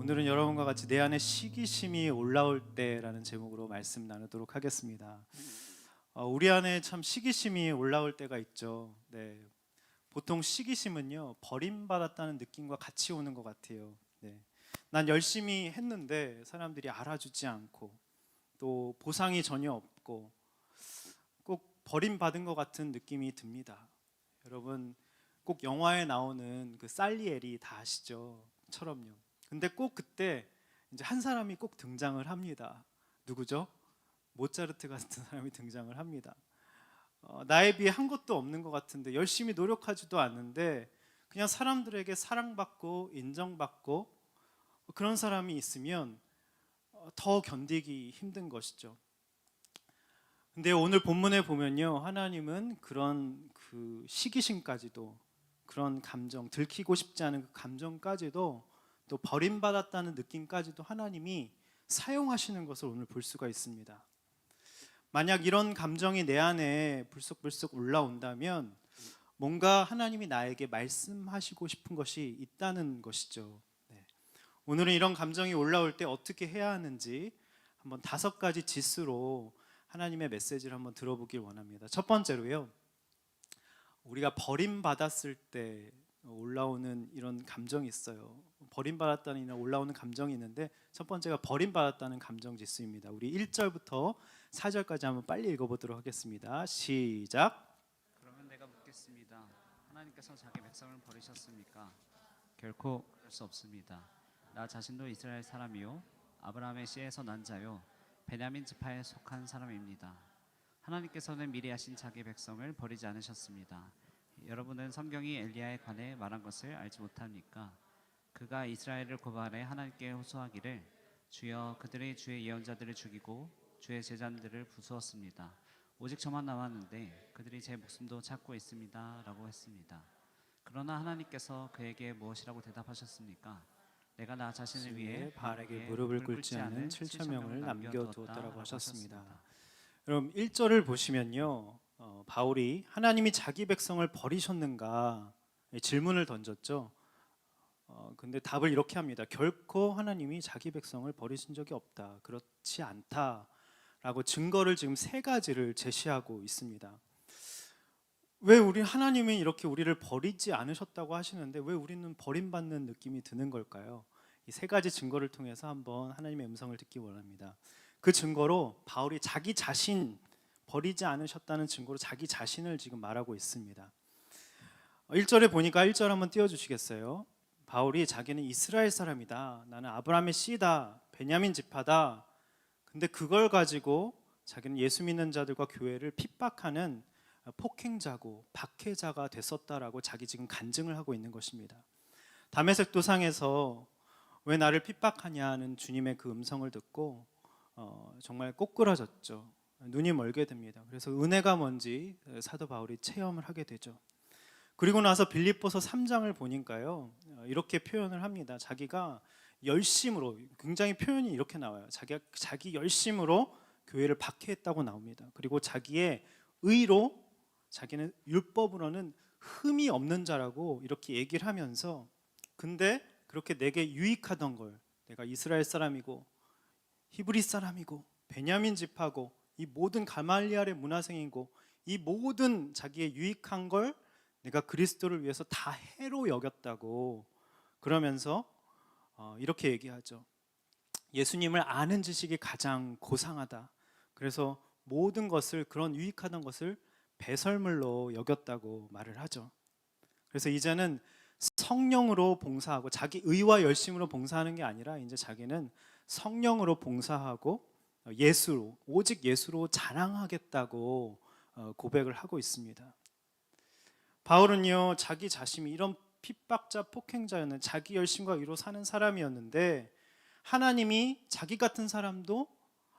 오늘은 여러분과 같이 내 안에 시기심이 올라올 때라는 제목으로 말씀 나누도록 하겠습니다. 우리 안에 참 시기심이 올라올 때가 있죠. 네. 보통 시기심은요, 버림받았다는 느낌과 같이 오는 것 같아요. 네. 난 열심히 했는데 사람들이 알아주지 않고 또 보상이 전혀 없고 꼭 버림받은 것 같은 느낌이 듭니다. 여러분, 꼭 영화에 나오는 그 살리에리 다 아시죠? 처럼요. 근데 꼭 그때 이제 한 사람이 꼭 등장을 합니다. 누구죠? 모차르트 같은 사람이 등장을 합니다. 나에 비해 한 것도 없는 것 같은데 열심히 노력하지도 않는데 그냥 사람들에게 사랑받고 인정받고 그런 사람이 있으면 더 견디기 힘든 것이죠. 근데 오늘 본문에 보면요, 하나님은 그런 그 시기심까지도, 그런 감정, 들키고 싶지 않은 그 감정까지도, 또 버림받았다는 느낌까지도 하나님이 사용하시는 것을 오늘 볼 수가 있습니다. 만약 이런 감정이 내 안에 불쑥불쑥 올라온다면 뭔가 하나님이 나에게 말씀하시고 싶은 것이 있다는 것이죠. 네. 오늘은 이런 감정이 올라올 때 어떻게 해야 하는지 한번 5가지 지수로 하나님의 메시지를 한번 들어보길 원합니다. 첫 번째로요, 우리가 버림받았을 때 올라오는 이런 감정이 있어요. 버림받았다는 올라오는 감정이 있는데 첫 번째가 버림받았다는 감정 지수입니다. 우리 1절부터 4절까지 한번 빨리 읽어보도록 하겠습니다. 시작. 그러면 내가 묻겠습니다. 하나님께서 자기 백성을 버리셨습니까? 결코 그럴 수 없습니다. 나 자신도 이스라엘 사람이요 아브라함의 씨에서 난 자요 베냐민 지파에 속한 사람입니다. 하나님께서는 미리 하신 자기 백성을 버리지 않으셨습니다. 여러분은 성경이 엘리야에 관해 말한 것을 알지 못합니까? 그가 이스라엘을 고발해 하나님께 호소하기를 주여 그들이 주의 예언자들을 죽이고 주의 제자들을 부수었습니다. 오직 저만 남았는데 그들이 제 목숨도 찾고 있습니다 라고 했습니다. 그러나 하나님께서 그에게 무엇이라고 대답하셨습니까? 내가 나 자신을 위해 바알에게 무릎을 꿇지 않은 7천 명을 남겨두었다라고 하셨습니다. 여러분 1절을 보시면요, 바울이 하나님이 자기 백성을 버리셨는가 질문을 던졌죠. 근데 답을 이렇게 합니다. 결코 하나님이 자기 백성을 버리신 적이 없다, 그렇지 않다라고 증거를 지금 3가지를 제시하고 있습니다. 왜 우리 하나님이 이렇게 우리를 버리지 않으셨다고 하시는데 왜 우리는 버림받는 느낌이 드는 걸까요? 이 3가지 증거를 통해서 한번 하나님의 음성을 듣기 원합니다. 그 증거로 바울이 자기 자신, 버리지 않으셨다는 증거로 자기 자신을 지금 말하고 있습니다. 1절에 보니까 1절 한번 띄워주시겠어요? 바울이 자기는 이스라엘 사람이다, 나는 아브라함의 씨다, 베냐민 지파다. 근데 그걸 가지고 자기는 예수 믿는 자들과 교회를 핍박하는 폭행자고 박해자가 됐었다라고 자기 지금 간증을 하고 있는 것입니다. 다메섹 도상에서 왜 나를 핍박하냐는 주님의 그 음성을 듣고 정말 꼬꾸라졌죠. 눈이 멀게 됩니다. 그래서 은혜가 뭔지 사도 바울이 체험을 하게 되죠. 그리고 나서 빌립보서 3장을 보니까요, 이렇게 표현을 합니다. 자기가 열심으로, 굉장히 표현이 이렇게 나와요. 자기 열심으로 교회를 박해했다고 나옵니다. 그리고 자기의 의로, 자기는 율법으로는 흠이 없는 자라고 이렇게 얘기를 하면서, 근데 그렇게 내게 유익하던 걸, 내가 이스라엘 사람이고 히브리 사람이고 베냐민 지파고 이 모든 가말리엘의 문화생이고 이 모든 자기의 유익한 걸 내가 그리스도를 위해서 다 해로 여겼다고 그러면서 이렇게 얘기하죠. 예수님을 아는 지식이 가장 고상하다. 그래서 모든 것을, 그런 유익하던 것을 배설물로 여겼다고 말을 하죠. 그래서 이제는 성령으로 봉사하고 자기 의와 열심으로 봉사하는 게 아니라 이제 자기는 성령으로 봉사하고 예수로, 오직 예수로 자랑하겠다고 고백을 하고 있습니다. 바울은요, 자기 자신이 이런 핍박자, 폭행자였는, 자기 열심과 의로 사는 사람이었는데 하나님이 자기 같은 사람도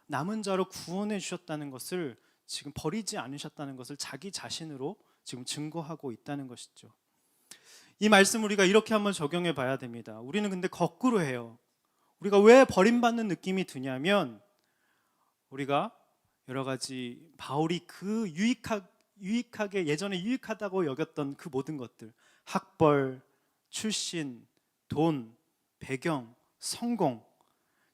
남은 자로 구원해 주셨다는 것을, 지금 버리지 않으셨다는 것을 자기 자신으로 지금 증거하고 있다는 것이죠. 이 말씀 우리가 이렇게 한번 적용해 봐야 됩니다. 우리는 근데 거꾸로 해요. 우리가 왜 버림받는 느낌이 드냐면, 우리가 여러 가지 바울이 그 유익하게, 예전에 유익하다고 여겼던 그 모든 것들, 학벌, 출신, 돈, 배경, 성공,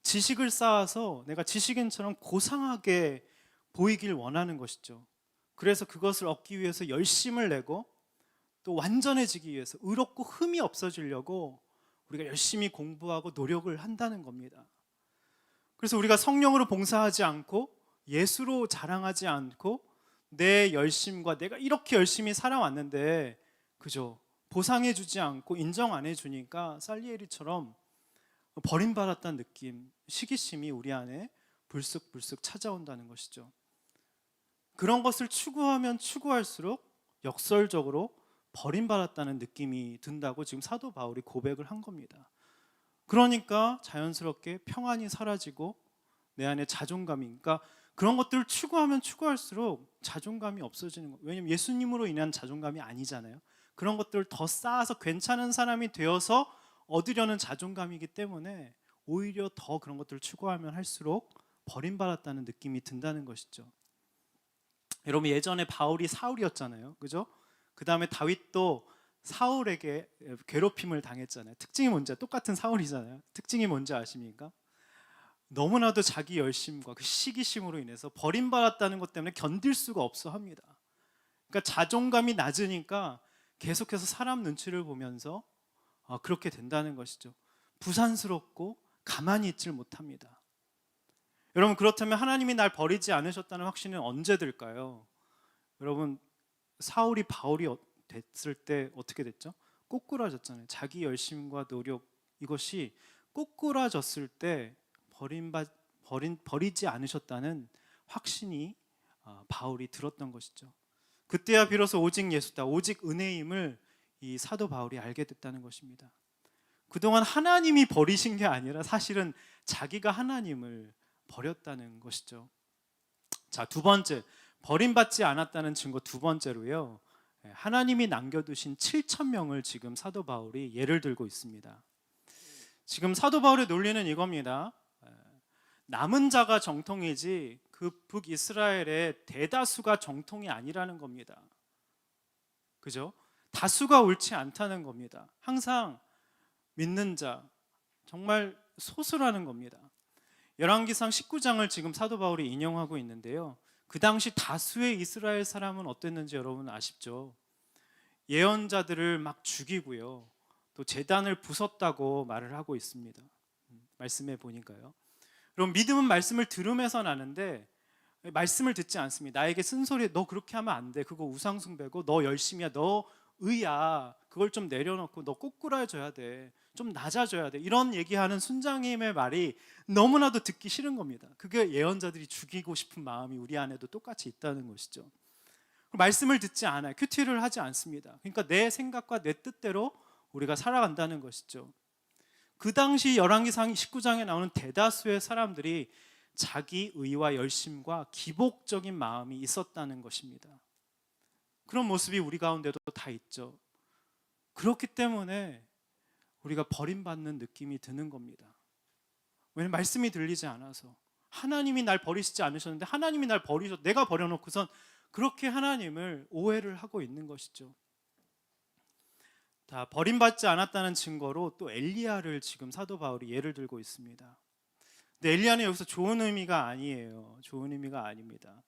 지식을 쌓아서 내가 지식인처럼 고상하게 보이길 원하는 것이죠. 그래서 그것을 얻기 위해서 열심을 내고 또 완전해지기 위해서 의롭고 흠이 없어지려고 우리가 열심히 공부하고 노력을 한다는 겁니다. 그래서 우리가 성령으로 봉사하지 않고 예수로 자랑하지 않고 내 열심과 내가 이렇게 열심히 살아왔는데 그죠? 보상해주지 않고 인정 안 해주니까 살리에리처럼 버림받았다는 느낌, 시기심이 우리 안에 불쑥불쑥 찾아온다는 것이죠. 그런 것을 추구하면 추구할수록 역설적으로 버림받았다는 느낌이 든다고 지금 사도 바울이 고백을 한 겁니다. 그러니까 자연스럽게 평안이 사라지고 내 안에 자존감이, 그러니까 그런 것들을 추구하면 추구할수록 자존감이 없어지는 거예요. 왜냐하면 예수님으로 인한 자존감이 아니잖아요. 그런 것들을 더 쌓아서 괜찮은 사람이 되어서 얻으려는 자존감이기 때문에 오히려 더 그런 것들을 추구하면 할수록 버림받았다는 느낌이 든다는 것이죠. 여러분, 예전에 바울이 사울이었잖아요, 그죠? 그 다음에 다윗도 사울에게 괴롭힘을 당했잖아요. 특징이 뭔지, 똑같은 사울이잖아요. 특징이 뭔지 아십니까? 너무나도 자기 열심과 그 시기심으로 인해서 버림받았다는 것 때문에 견딜 수가 없어 합니다. 그러니까 자존감이 낮으니까 계속해서 사람 눈치를 보면서 그렇게 된다는 것이죠. 부산스럽고 가만히 있질 못합니다. 여러분, 그렇다면 하나님이 날 버리지 않으셨다는 확신은 언제 들까요? 여러분, 사울이 바울이 됐을 때 어떻게 됐죠? 꼬꾸라졌잖아요. 자기 열심과 노력, 이것이 꼬꾸라졌을 때 버리지 않으셨다는 확신이 바울이 들었던 것이죠. 그때야 비로소 오직 예수다, 오직 은혜임을 이 사도 바울이 알게 됐다는 것입니다. 그동안 하나님이 버리신 게 아니라 사실은 자기가 하나님을 버렸다는 것이죠. 자, 두 번째, 버림받지 않았다는 증거 두 번째로요, 하나님이 남겨두신 7,000명을 지금 사도 바울이 예를 들고 있습니다. 지금 사도 바울의 논리는 이겁니다. 남은 자가 정통이지 그 북이스라엘의 대다수가 정통이 아니라는 겁니다. 그죠? 다수가 옳지 않다는 겁니다. 항상 믿는 자, 정말 소수라는 겁니다. 열왕기상 19장을 지금 사도 바울이 인용하고 있는데요, 그 당시 다수의 이스라엘 사람은 어땠는지 여러분 아시죠? 예언자들을 막 죽이고요, 또 제단을 부쉈다고 말을 하고 있습니다. 말씀해 보니까요. 그럼 믿음은 말씀을 들으면서 나는데 말씀을 듣지 않습니다. 나에게 쓴소리, 너 그렇게 하면 안 돼, 그거 우상숭배고, 너 열심이야, 너 의야, 그걸 좀 내려놓고 너 꼬꾸라져야 돼, 좀 낮아져야 돼, 이런 얘기하는 순장님의 말이 너무나도 듣기 싫은 겁니다. 그게 예언자들이 죽이고 싶은 마음이 우리 안에도 똑같이 있다는 것이죠. 말씀을 듣지 않아요. 큐티를 하지 않습니다. 그러니까 내 생각과 내 뜻대로 우리가 살아간다는 것이죠. 그 당시 열왕기상 19장에 나오는 대다수의 사람들이 자기 의와 열심과 기복적인 마음이 있었다는 것입니다. 그런 모습이 우리 가운데도 다 있죠. 그렇기 때문에 우리가 버림받는 느낌이 드는 겁니다. 왜냐하면 말씀이 들리지 않아서. 하나님이 날 버리시지 않으셨는데 하나님이 날 버리셨, 내가 버려놓고선 그렇게 하나님을 오해를 하고 있는 것이죠. 다 버림받지 않았다는 증거로 또 엘리야를 지금 사도 바울이 예를 들고 있습니다. 근데 엘리야는 여기서 좋은 의미가 아니에요. 좋은 의미가 아닙니다.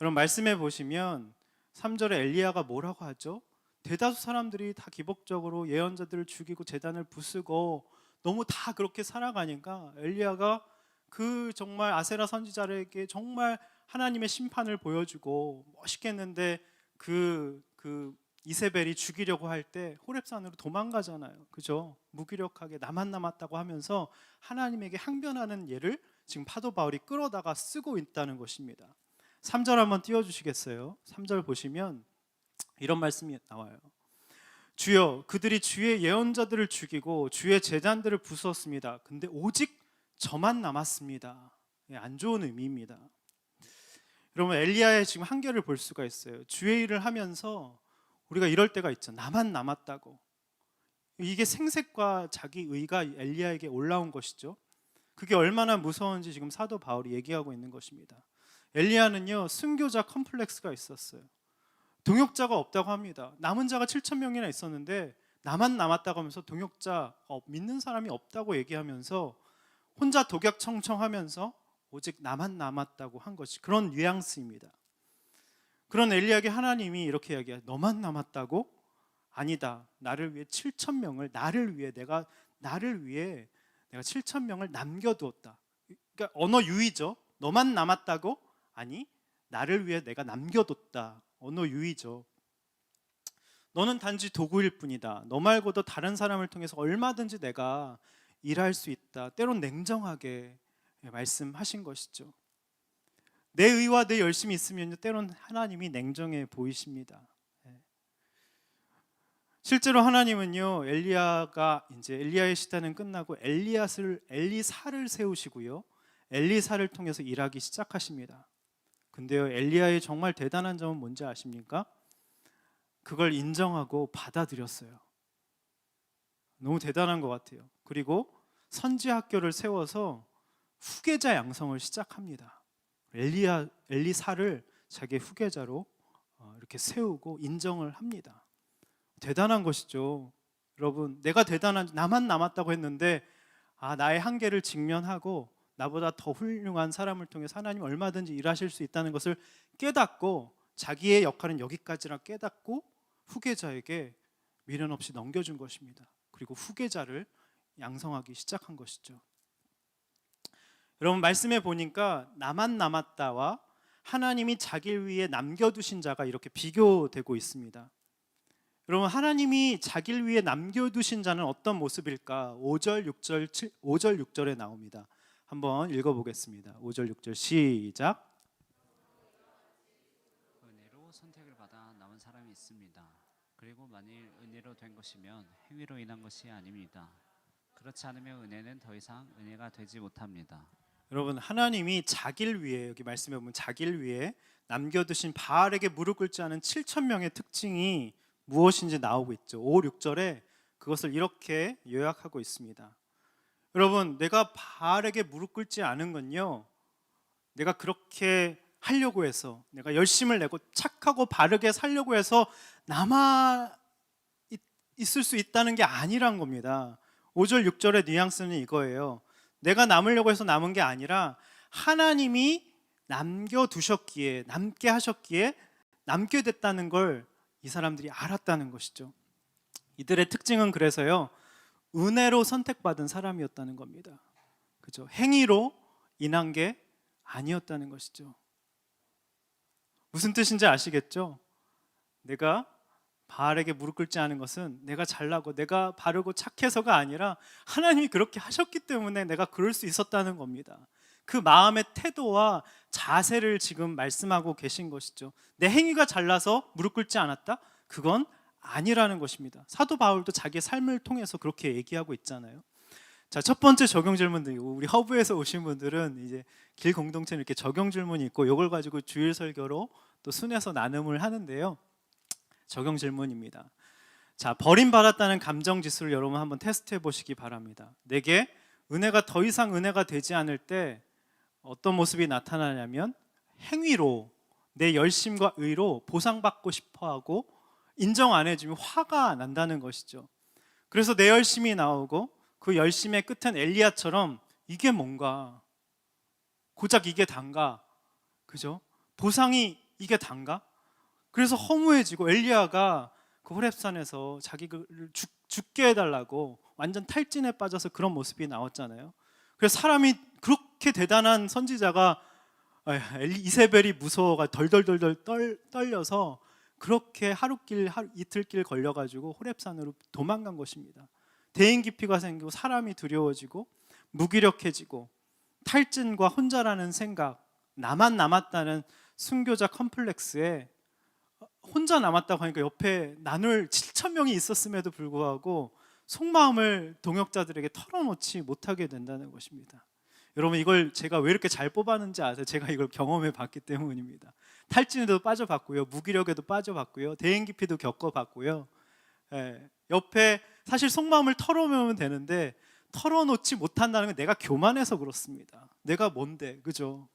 여러분, 말씀해 보시면 3절에 엘리야가 뭐라고 하죠? 대다수 사람들이 다 기복적으로 예언자들을 죽이고 제단을 부수고 너무 다 그렇게 살아가니까 엘리야가 그 정말 아세라 선지자에게 정말 하나님의 심판을 보여주고 멋있게 했는데 그 이세벨이 죽이려고 할 때 호렙산으로 도망가잖아요. 그죠? 무기력하게 나만 남았다고 하면서 하나님에게 항변하는 예를 지금 사도 바울이 끌어다가 쓰고 있다는 것입니다. 3절 한번 띄워주시겠어요? 3절 보시면 이런 말씀이 나와요. 주여, 그들이 주의 예언자들을 죽이고 주의 제단들을 부수었습니다. 근데 오직 저만 남았습니다. 안 좋은 의미입니다. 여러분, 엘리야의 지금 한계를 볼 수가 있어요. 주의 일을 하면서 우리가 이럴 때가 있죠. 나만 남았다고. 이게 생색과 자기 의가 엘리야에게 올라온 것이죠. 그게 얼마나 무서운지 지금 사도 바울이 얘기하고 있는 것입니다. 엘리야는요, 순교자 컴플렉스가 있었어요. 동역자가 없다고 합니다. 남은 자가 7,000명이나 있었는데 나만 남았다고 하면서 동역자 믿는 사람이 없다고 얘기하면서 혼자 독약청청하면서 오직 나만 남았다고 한 것이 그런 뉘앙스입니다. 그런 엘리야에게 하나님이 이렇게 이야기해요. 너만 남았다고? 아니다. 나를 위해 7천 명을 나를 위해 내가 7천 명을 남겨두었다. 그러니까 언어 유의죠. 너만 남았다고? 아니, 나를 위해 내가 남겨뒀다. 언어 유의죠. 너는 단지 도구일 뿐이다. 너 말고도 다른 사람을 통해서 얼마든지 내가 일할 수 있다. 때론 냉정하게 말씀하신 것이죠. 내 의와 내 열심이 있으면 때론 하나님이 냉정해 보이십니다. 실제로 하나님은요, 엘리야가 이제 엘리야의 시대는 끝나고 엘리사를 세우시고요, 엘리사를 통해서 일하기 시작하십니다. 근데요, 엘리야의 정말 대단한 점은 뭔지 아십니까? 그걸 인정하고 받아들였어요. 너무 대단한 것 같아요. 그리고 선지 학교를 세워서 후계자 양성을 시작합니다. 엘리사를 자기의 후계자로 이렇게 세우고 인정을 합니다. 대단한 것이죠. 여러분, 내가 나만 남았다고 했는데 나의 한계를 직면하고 나보다 더 훌륭한 사람을 통해서 하나님 얼마든지 일하실 수 있다는 것을 깨닫고 자기의 역할은 여기까지라 깨닫고 후계자에게 미련 없이 넘겨준 것입니다. 그리고 후계자를 양성하기 시작한 것이죠. 여러분, 말씀해 보니까 나만 남았다와 하나님이 자기를 위해 남겨두신 자가 이렇게 비교되고 있습니다. 여러분, 하나님이 자기를 위해 남겨두신 자는 어떤 모습일까? 5절, 6절에 나옵니다. 한번 읽어보겠습니다. 5절, 6절 시작. 은혜로 선택을 받아 남은 사람이 있습니다. 그리고 만일 은혜로 된 것이면 행위로 인한 것이 아닙니다. 그렇지 않으면 은혜는 더 이상 은혜가 되지 못합니다. 여러분, 하나님이 자기를 위해, 여기 말씀해 보면 자기를 위해 남겨두신 바알에게 무릎 꿇지 않은 7천 명의 특징이 무엇인지 나오고 있죠. 5, 6절에 그것을 이렇게 요약하고 있습니다. 여러분, 내가 바알에게 무릎 꿇지 않은 건요, 내가 그렇게 하려고 해서, 내가 열심을 내고 착하고 바르게 살려고 해서 남아 있을 수 있다는 게 아니란 겁니다. 5절, 6절의 뉘앙스는 이거예요. 내가 남으려고 해서 남은 게 아니라 하나님이 남겨두셨기에, 남게 하셨기에 남게 됐다는 걸 이 사람들이 알았다는 것이죠. 이들의 특징은 그래서요, 은혜로 선택받은 사람이었다는 겁니다. 그죠? 행위로 인한 게 아니었다는 것이죠. 무슨 뜻인지 아시겠죠? 내가 바알에게 무릎 꿇지 않은 것은 내가 잘나고 내가 바르고 착해서가 아니라 하나님이 그렇게 하셨기 때문에 내가 그럴 수 있었다는 겁니다. 그 마음의 태도와 자세를 지금 말씀하고 계신 것이죠. 내 행위가 잘나서 무릎 꿇지 않았다? 그건 아니라는 것입니다. 사도 바울도 자기의 삶을 통해서 그렇게 얘기하고 있잖아요. 자, 첫 번째 적용 질문도 우리 허브에서 오신 분들은 이제 길 공동체는 이렇게 적용 질문이 있고 이걸 가지고 주일 설교로 또 순회서 나눔을 하는데요. 적용 질문입니다. 자, 버림받았다는 감정 지수를 여러분 한번 테스트해 보시기 바랍니다. 내게 은혜가 더 이상 은혜가 되지 않을 때 어떤 모습이 나타나냐면 행위로, 내 열심과 의로 보상받고 싶어하고 인정 안 해주면 화가 난다는 것이죠. 그래서 내 열심이 나오고 그 열심의 끝은 엘리야처럼 이게 뭔가, 고작 이게 단가, 그죠? 보상이 이게 단가? 그래서 허무해지고 엘리야가 그 호렙산에서 자기를 죽게 해달라고 완전 탈진에 빠져서 그런 모습이 나왔잖아요. 그래서 사람이 그렇게 대단한 선지자가 이세벨이 무서워가 덜덜덜덜 떨려서 그렇게 하루길 이틀길 걸려가지고 호렙산으로 도망간 것입니다. 대인 기피가 생기고 사람이 두려워지고 무기력해지고 탈진과 혼자라는 생각, 나만 남았다는 순교자 컴플렉스에 혼자 남았다고 하니까 옆에 나눌 7천 명이 있었음에도 불구하고 속마음을 동역자들에게 털어놓지 못하게 된다는 것입니다. 여러분, 이걸 제가 왜 이렇게 잘 뽑았는지 아세요? 제가 이걸 경험해 봤기 때문입니다. 탈진에도 빠져봤고요, 무기력에도 빠져봤고요, 대인기피도 겪어봤고요. 옆에 사실 속마음을 털어놓으면 되는데 털어놓지 못한다는 건 내가 교만해서 그렇습니다. 내가 뭔데, 그죠?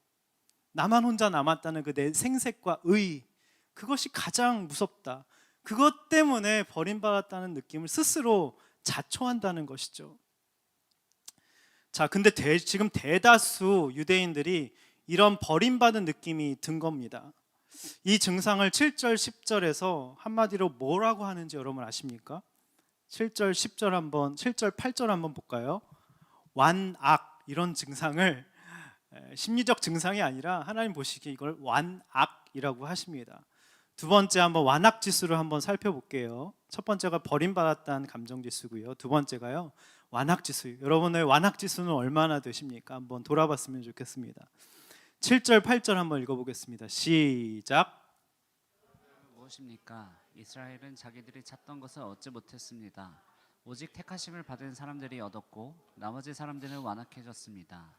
나만 혼자 남았다는 그 내 생색과 의, 그것이 가장 무섭다. 그것 때문에 버림받았다는 느낌을 스스로 자초한다는 것이죠. 자, 근데 지금 대다수 유대인들이 이런 버림받은 느낌이 든 겁니다. 이 증상을 7절, 10절에서 한마디로 뭐라고 하는지 여러분 아십니까? 7절, 10절 한번, 7절, 8절 한번 볼까요? 완악, 이런 증상을 심리적 증상이 아니라 하나님 보시기에 이걸 완악이라고 하십니다. 두 번째 한번 완악 지수를 한번 살펴볼게요. 첫 번째가 버림받았다는 감정 지수고요. 두 번째가요, 완악 지수. 여러분의 완악 지수는 얼마나 되십니까? 한번 돌아봤으면 좋겠습니다. 7절, 8절 한번 읽어보겠습니다. 시작. 무엇입니까? 이스라엘은 자기들이 찾던 것을 얻지 못했습니다. 오직 택하심을 받은 사람들이 얻었고 나머지 사람들은 완악해졌습니다.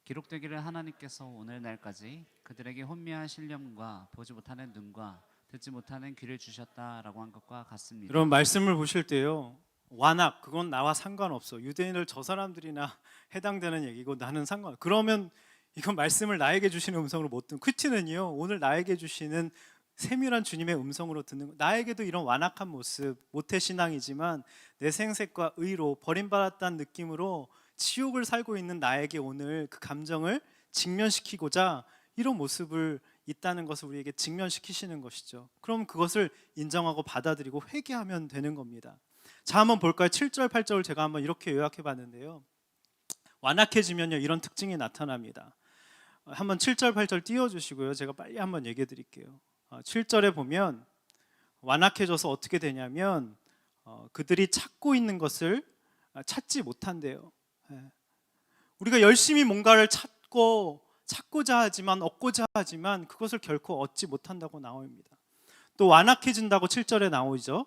기록되기를 하나님께서 오늘날까지 그들에게 혼미한 신령과 보지 못하는 눈과 듣지 못하는 귀를 주셨다라고 한 것과 같습니다. 여러분 말씀을 보실 때요, 완악, 그건 나와 상관없어. 유대인을 저 사람들이나 해당되는 얘기고 나는 상관. 그러면 이건 말씀을 나에게 주시는 음성으로 못 듣는. 큐티는요, 오늘 나에게 주시는 세밀한 주님의 음성으로 듣는 거. 나에게도 이런 완악한 모습, 모태신앙이지만 내 생색과 의로 버림받았다는 느낌으로 지옥을 살고 있는 나에게 오늘 그 감정을 직면시키고자 이런 모습을 있다는 것을 우리에게 직면시키시는 것이죠. 그럼 그것을 인정하고 받아들이고 회개하면 되는 겁니다. 자, 한번 볼까요? 7절, 8절을 제가 한번 이렇게 요약해 봤는데요. 완악해지면요, 이런 특징이 나타납니다. 한번 7절, 8절 띄워주시고요. 제가 빨리 한번 얘기해 드릴게요. 7절에 보면 완악해져서 어떻게 되냐면 그들이 찾고 있는 것을 찾지 못한대요. 우리가 열심히 뭔가를 찾고자 하지만 얻고자 하지만 그것을 결코 얻지 못한다고 나옵니다. 또 완악해진다고 7절에 나오죠.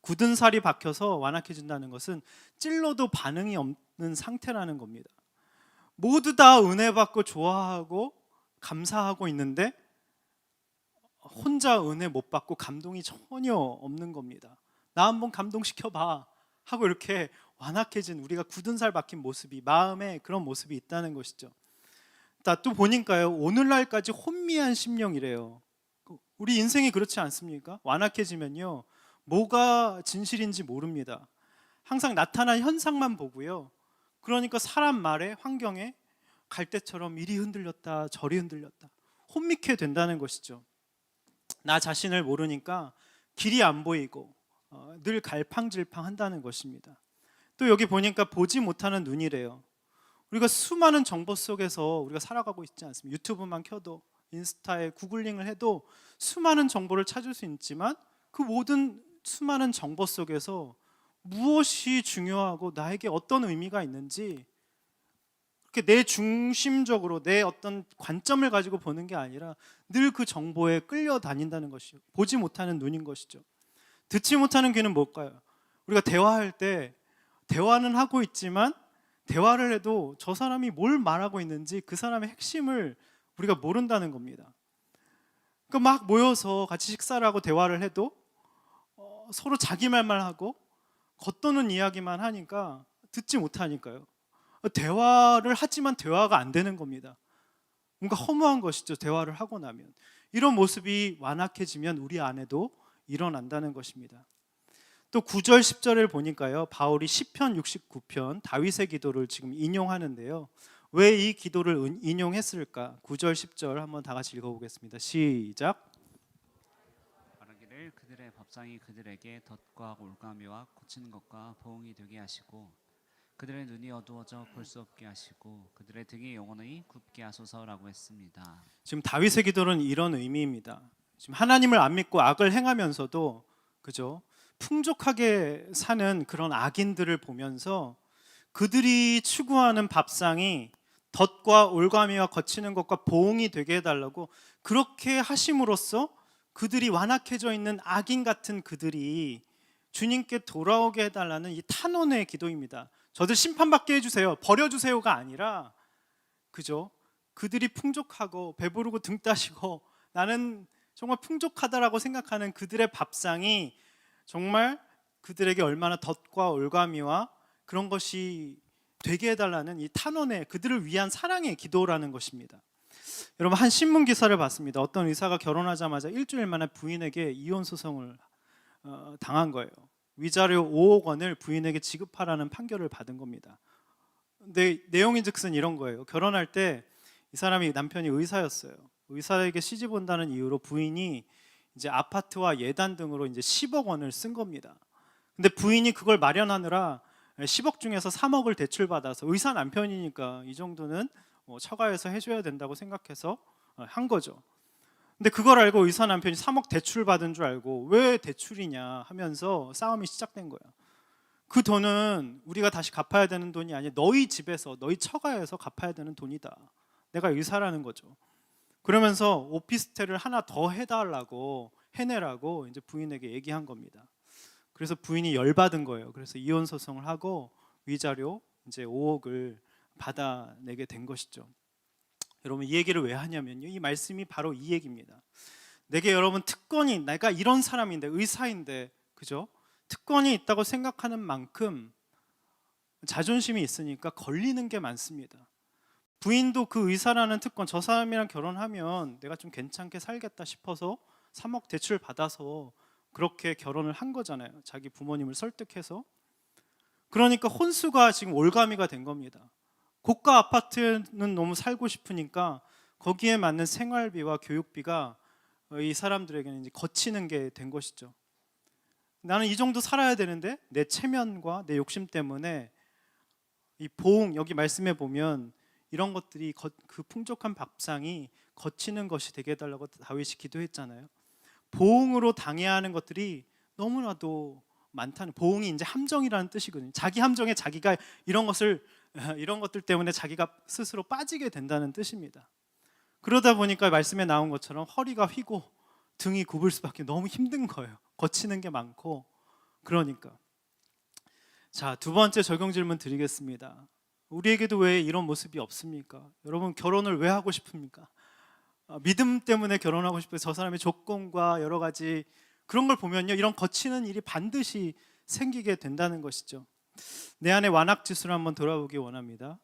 굳은 살이 박혀서 완악해진다는 것은 찔러도 반응이 없는 상태라는 겁니다. 모두 다 은혜 받고 좋아하고 감사하고 있는데 혼자 은혜 못 받고 감동이 전혀 없는 겁니다. 나 한번 감동시켜봐 하고 이렇게 완악해진, 우리가 굳은 살 박힌 모습이, 마음에 그런 모습이 있다는 것이죠. 또 보니까요, 오늘날까지 혼미한 심령이래요. 우리 인생이 그렇지 않습니까? 완악해지면요, 뭐가 진실인지 모릅니다. 항상 나타난 현상만 보고요, 그러니까 사람 말에, 환경에 갈대처럼 이리 흔들렸다 저리 흔들렸다 혼미케 된다는 것이죠. 나 자신을 모르니까 길이 안 보이고 늘 갈팡질팡 한다는 것입니다. 또 여기 보니까 보지 못하는 눈이래요. 우리가 수많은 정보 속에서 우리가 살아가고 있지 않습니까? 유튜브만 켜도, 인스타에 구글링을 해도 수많은 정보를 찾을 수 있지만 그 모든 수많은 정보 속에서 무엇이 중요하고 나에게 어떤 의미가 있는지 그렇게 내 중심적으로 내 어떤 관점을 가지고 보는 게 아니라 늘 그 정보에 끌려다닌다는 것이죠. 보지 못하는 눈인 것이죠. 듣지 못하는 귀는 뭘까요? 우리가 대화할 때 대화는 하고 있지만 대화를 해도 저 사람이 뭘 말하고 있는지 그 사람의 핵심을 우리가 모른다는 겁니다. 그러니까 막 모여서 같이 식사를 하고 대화를 해도 서로 자기 말만 하고 겉도는 이야기만 하니까 듣지 못하니까요. 대화를 하지만 대화가 안 되는 겁니다. 뭔가 허무한 것이죠. 대화를 하고 나면. 이런 모습이 완악해지면 우리 안에도 일어난다는 것입니다. 또 9절 10절을 보니까요, 바울이 시편 69편 다윗의 기도를 지금 인용하는데요. 왜 이 기도를 인용했을까? 9절 10절 한번 다 같이 읽어보겠습니다. 시작. 말하기를 그들의 밥상이 그들에게 덫과 올가미와 고치는 것과 보응이 되게 하시고 그들의 눈이 어두워져 볼 수 없게 하시고 그들의 등이 영원히 굽게 하소서라고 했습니다. 지금 다윗의 기도는 이런 의미입니다. 지금 하나님을 안 믿고 악을 행하면서도 그죠? 풍족하게 사는 그런 악인들을 보면서 그들이 추구하는 밥상이 덫과 올가미와 거치는 것과 보응이 되게 해달라고 그렇게 하심으로써 그들이 완악해져 있는 악인 같은 그들이 주님께 돌아오게 해달라는 이 탄원의 기도입니다. 저들 심판받게 해주세요, 버려주세요가 아니라 그죠? 그들이 풍족하고 배부르고 등 따시고 나는 정말 풍족하다라고 생각하는 그들의 밥상이 정말 그들에게 얼마나 덫과 올가미와 그런 것이 되게 해달라는 이 탄원의, 그들을 위한 사랑의 기도라는 것입니다. 여러분, 한 신문 기사를 봤습니다. 어떤 의사가 결혼하자마자 일주일 만에 부인에게 이혼 소송을 당한 거예요. 위자료 5억 원을 부인에게 지급하라는 판결을 받은 겁니다. 근데 내용인즉슨 이런 거예요. 결혼할 때 이 사람이 남편이 의사였어요. 의사에게 시집 온다는 이유로 부인이 이제 아파트와 예단 등으로 이제 10억 원을 쓴 겁니다. 근데 부인이 그걸 마련하느라 10억 중에서 3억을 대출받아서 의사 남편이니까 이 정도는 처가에서 해줘야 된다고 생각해서 한 거죠. 근데 그걸 알고 의사 남편이 3억 대출받은 줄 알고 왜 대출이냐 하면서 싸움이 시작된 거예요. 그 돈은 우리가 다시 갚아야 되는 돈이 아니야. 너희 집에서 너희 처가에서 갚아야 되는 돈이다. 내가 의사라는 거죠. 그러면서 오피스텔을 하나 더 해달라고 해내라고 이제 부인에게 얘기한 겁니다. 그래서 부인이 열받은 거예요. 그래서 이혼 소송을 하고 위자료 이제 5억을 받아내게 된 것이죠. 여러분 이 얘기를 왜 하냐면요. 이 말씀이 바로 이 얘기입니다. 내게 여러분 특권이 내가 이런 사람인데 의사인데 그죠? 특권이 있다고 생각하는 만큼 자존심이 있으니까 걸리는 게 많습니다. 부인도 그 의사라는 특권 저 사람이랑 결혼하면 내가 좀 괜찮게 살겠다 싶어서 3억 대출 받아서 그렇게 결혼을 한 거잖아요. 자기 부모님을 설득해서. 그러니까 혼수가 지금 올가미가 된 겁니다. 고가 아파트는 너무 살고 싶으니까 거기에 맞는 생활비와 교육비가 이 사람들에게는 이제 거치는 게 된 것이죠. 나는 이 정도 살아야 되는데 내 체면과 내 욕심 때문에 이 보응 여기 말씀해 보면 이런 것들이 그 풍족한 밥상이 거치는 것이 되게 해달라고 다윗이 기도했잖아요. 보응으로 당해야 하는 것들이 너무나도 많다는 보응이 이제 함정이라는 뜻이거든요. 자기 함정에 자기가 이런 것들 때문에 자기가 스스로 빠지게 된다는 뜻입니다. 그러다 보니까 말씀에 나온 것처럼 허리가 휘고 등이 굽을 수밖에 너무 힘든 거예요. 거치는 게 많고 그러니까. 자, 두 번째 적용 질문 드리겠습니다. 우리에게도 왜 이런 모습이 없습니까? 여러분 결혼을 왜 하고 싶습니까? 믿음 때문에 결혼하고 싶어요. 저 사람의 조건과 여러 가지 그런 걸 보면요, 이런 거치는 일이 반드시 생기게 된다는 것이죠. 내 안에 완악지수를 한번 돌아보기 원합니다.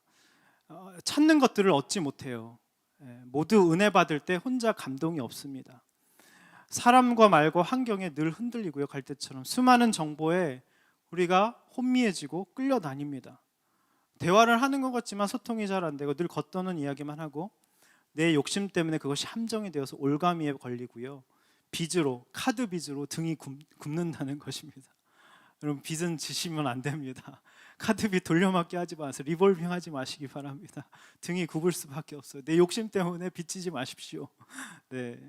찾는 것들을 얻지 못해요. 모두 은혜 받을 때 혼자 감동이 없습니다. 사람과 말과 환경에 늘 흔들리고요. 갈대처럼 수많은 정보에 우리가 혼미해지고 끌려다닙니다. 대화를 하는 것 같지만 소통이 잘 안 되고 늘 겉도는 이야기만 하고 내 욕심 때문에 그것이 함정이 되어서 올가미에 걸리고요. 카드 빚으로 등이 굽는다는 것입니다. 여러분 빚은 지시면 안 됩니다. 카드빚 돌려막기 하지 마세요. 리볼빙 하지 마시기 바랍니다. 등이 굽을 수밖에 없어요. 내 욕심 때문에 빚지지 마십시오. 네.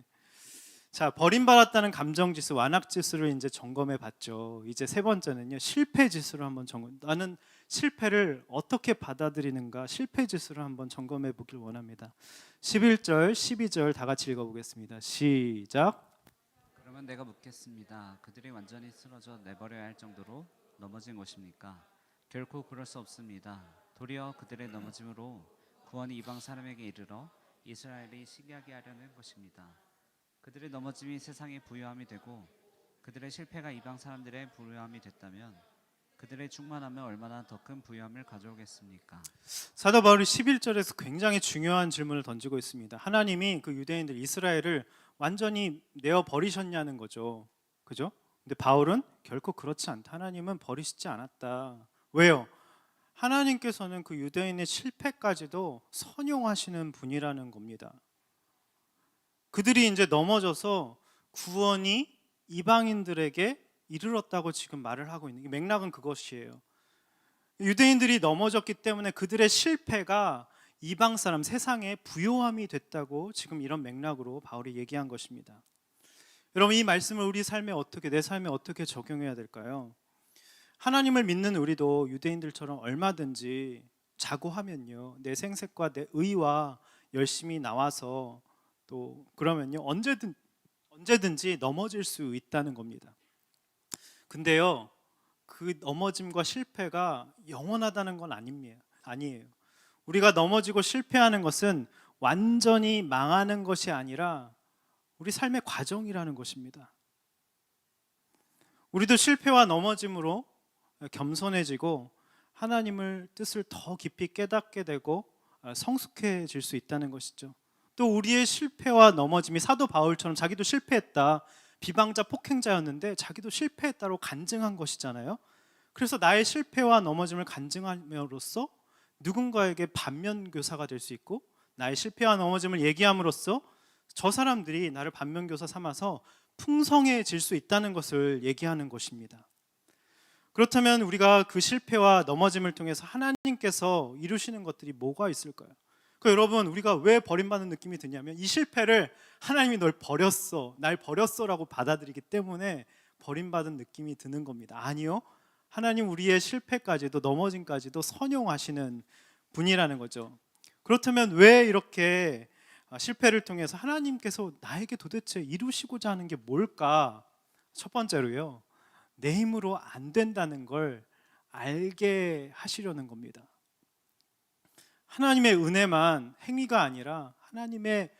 자, 버림받았다는 감정지수, 완악지수를 이제 점검해 봤죠. 이제 세 번째는요, 실패지수를 한번 나는 실패를 어떻게 받아들이는가, 실패지수를 한번 점검해 보길 원합니다. 11절, 12절 다 같이 읽어보겠습니다. 시작. 그러면 내가 묻겠습니다. 그들이 완전히 쓰러져 내버려야 할 정도로 넘어진 것입니까? 결코 그럴 수 없습니다. 도리어 그들의 넘어짐으로 구원이 이방 사람에게 이르러 이스라엘이 시기하게 하려는 것입니다. 그들의 넘어짐이 세상의 부요함이 되고 그들의 실패가 이방 사람들의 부요함이 됐다면 그들의 충만함은 얼마나 더 큰 부요함을 가져오겠습니까? 사도 바울이 11절에서 굉장히 중요한 질문을 던지고 있습니다. 하나님이 그 유대인들 이스라엘을 완전히 내어 버리셨냐는 거죠. 그죠? 근데 바울은 결코 그렇지 않다. 하나님은 버리시지 않았다. 왜요? 하나님께서는 그 유대인의 실패까지도 선용하시는 분이라는 겁니다. 그들이 이제 넘어져서 구원이 이방인들에게 이르렀다고 지금 말을 하고 있는 게 맥락은 그것이에요. 유대인들이 넘어졌기 때문에 그들의 실패가 이방 사람 세상에 부요함이 됐다고 지금 이런 맥락으로 바울이 얘기한 것입니다. 여러분 이 말씀을 우리 삶에 내 삶에 어떻게 적용해야 될까요? 하나님을 믿는 우리도 유대인들처럼 얼마든지 자고하면요, 내 생색과 내 의와 열심히 나와서 또 그러면요 언제든지 넘어질 수 있다는 겁니다. 근데요 그 넘어짐과 실패가 영원하다는 건 아니에요. 우리가 넘어지고 실패하는 것은 완전히 망하는 것이 아니라 우리 삶의 과정이라는 것입니다. 우리도 실패와 넘어짐으로 겸손해지고 하나님을 뜻을 더 깊이 깨닫게 되고 성숙해질 수 있다는 것이죠. 또 우리의 실패와 넘어짐이 사도 바울처럼 자기도 실패했다, 비방자 폭행자였는데 자기도 실패했다고 간증한 것이잖아요. 그래서 나의 실패와 넘어짐을 간증함으로써 누군가에게 반면교사가 될 수 있고, 나의 실패와 넘어짐을 얘기함으로써 저 사람들이 나를 반면교사 삼아서 풍성해질 수 있다는 것을 얘기하는 것입니다. 그렇다면 우리가 그 실패와 넘어짐을 통해서 하나님께서 이루시는 것들이 뭐가 있을까요? 여러분, 우리가 왜 버림받는 느낌이 드냐면 이 실패를 하나님이 널 버렸어, 날 버렸어라고 받아들이기 때문에 버림받은 느낌이 드는 겁니다. 아니요, 하나님 우리의 실패까지도 넘어짐까지도 선용하시는 분이라는 거죠. 그렇다면 왜 이렇게 실패를 통해서 하나님께서 나에게 도대체 이루시고자 하는 게 뭘까? 첫 번째로요, 내 힘으로 안 된다는 걸 알게 하시려는 겁니다. 하나님의 은혜만 행위가 아니라 하나님의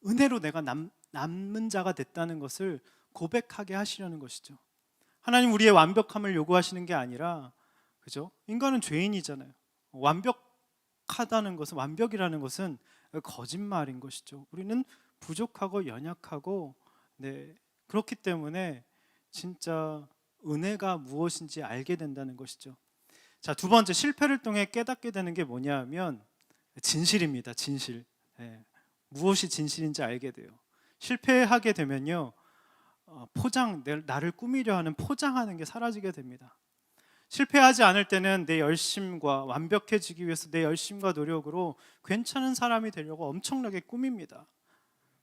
은혜로 내가 남는 자가 됐다는 것을 고백하게 하시려는 것이죠. 하나님 우리의 완벽함을 요구하시는 게 아니라, 그죠? 인간은 죄인이잖아요. 완벽하다는 것은, 완벽이라는 것은 거짓말인 것이죠. 우리는 부족하고 연약하고, 그렇기 때문에 진짜 은혜가 무엇인지 알게 된다는 것이죠. 자, 두 번째, 실패를 통해 깨닫게 되는 게 뭐냐면 진실입니다. 진실. 무엇이 진실인지 알게 돼요. 실패하게 되면요, 나를 꾸미려 하는 포장하는 게 사라지게 됩니다. 실패하지 않을 때는 내 열심과 완벽해지기 위해서 내 열심과 노력으로 괜찮은 사람이 되려고 엄청나게 꾸밉니다.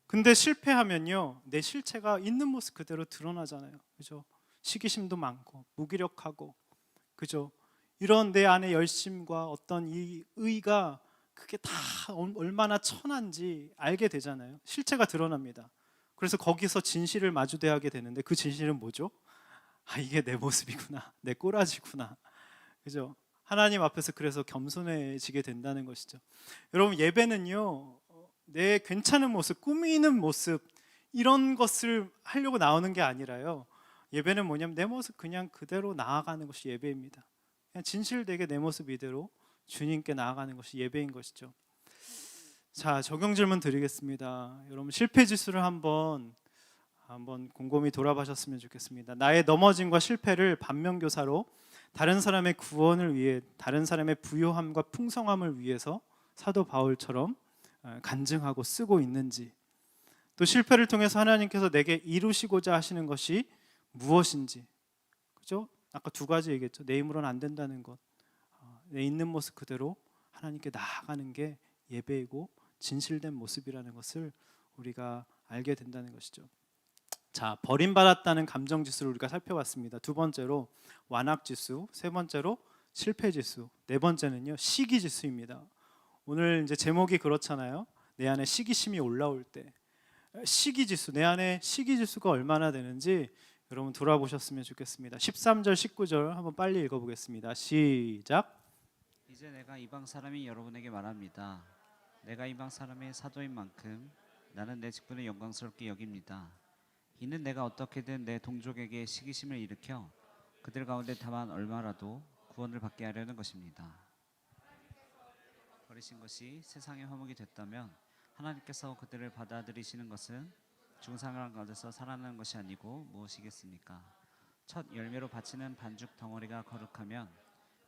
근데 실패하면요, 내 실체가 있는 모습 그대로 드러나잖아요. 그죠? 시기심도 많고 무기력하고, 그죠? 이런 내 안의 열심과 어떤 이 의가 그게 다 얼마나 천한지 알게 되잖아요. 실체가 드러납니다. 그래서 거기서 진실을 마주대하게 되는데 그 진실은 뭐죠? 이게 내 모습이구나, 내 꼬라지구나, 그죠? 하나님 앞에서 그래서 겸손해지게 된다는 것이죠. 여러분, 예배는요, 내 괜찮은 모습, 꾸미는 모습, 이런 것을 하려고 나오는 게 아니라요, 예배는 뭐냐면 내 모습 그냥 그대로 나아가는 것이 예배입니다. 그냥 진실되게 내 모습 이대로 주님께 나아가는 것이 예배인 것이죠. 자, 적용 질문 드리겠습니다. 여러분, 실패 지수를 한번 곰곰이 돌아보셨으면 좋겠습니다. 나의 넘어짐과 실패를 반면교사로 다른 사람의 구원을 위해, 다른 사람의 부요함과 풍성함을 위해서 사도 바울처럼 간증하고 쓰고 있는지, 또 실패를 통해서 하나님께서 내게 이루시고자 하시는 것이 무엇인지, 그죠? 아까 두 가지 얘기했죠. 내 힘으로는 안 된다는 것, 내 있는 모습 그대로 하나님께 나아가는 게 예배이고 진실된 모습이라는 것을 우리가 알게 된다는 것이죠. 자, 버림받았다는 감정 지수를 우리가 살펴봤습니다. 두 번째로 완악 지수, 세 번째로 실패 지수, 네 번째는요 시기 지수입니다. 오늘 이제 제목이 그렇잖아요. 내 안에 시기심이 올라올 때, 시기 지수, 내 안에 시기 지수가 얼마나 되는지 여러분 돌아보셨으면 좋겠습니다. 13절 19절 한번 빨리 읽어보겠습니다. 시작. 이제 내가 이방 사람이 여러분에게 말합니다. 내가 이방 사람의 사도인 만큼 나는 내 직분을 영광스럽게 여깁니다. 이는 내가 어떻게든 내 동족에게 시기심을 일으켜 그들 가운데 다만 얼마라도 구원을 받게 하려는 것입니다. 버리신 것이 세상의 화목이 됐다면 하나님께서 그들을 받아들이시는 것은 죽은 사람 가운데서 살아나는 것이 아니고 무엇이겠습니까? 첫 열매로 바치는 반죽 덩어리가 거룩하면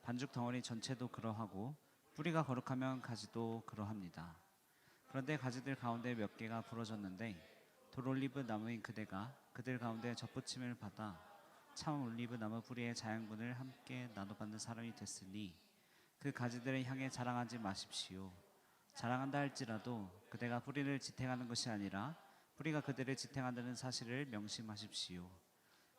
반죽 덩어리 전체도 그러하고, 뿌리가 거룩하면 가지도 그러합니다. 그런데 가지들 가운데 몇 개가 부러졌는데 돌올리브 나무인 그대가 그들 가운데 접붙임을 받아 참 올리브 나무 뿌리의 자양분을 함께 나눠받는 사람이 됐으니 그 가지들을 향해 자랑하지 마십시오. 자랑한다 할지라도 그대가 뿌리를 지탱하는 것이 아니라 뿌리가 그대를 지탱한다는 사실을 명심하십시오.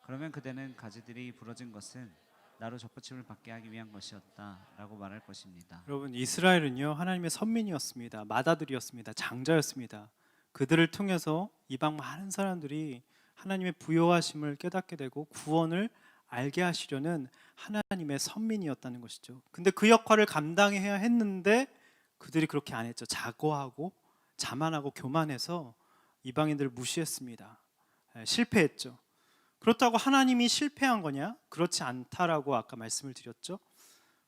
그러면 그대는 가지들이 부러진 것은 나로 접붙임을 받게 하기 위한 것이었다라고 말할 것입니다. 여러분, 이스라엘은요 하나님의 선민이었습니다. 맏아들이었습니다. 장자였습니다. 그들을 통해서 이방 많은 사람들이 하나님의 부요하심을 깨닫게 되고 구원을 알게 하시려는 하나님의 선민이었다는 것이죠. 근데 그 역할을 감당해야 했는데 그들이 그렇게 안 했죠. 자고하고 자만하고 교만해서 이방인들을 무시했습니다. 실패했죠. 그렇다고 하나님이 실패한 거냐? 그렇지 않다라고 아까 말씀을 드렸죠.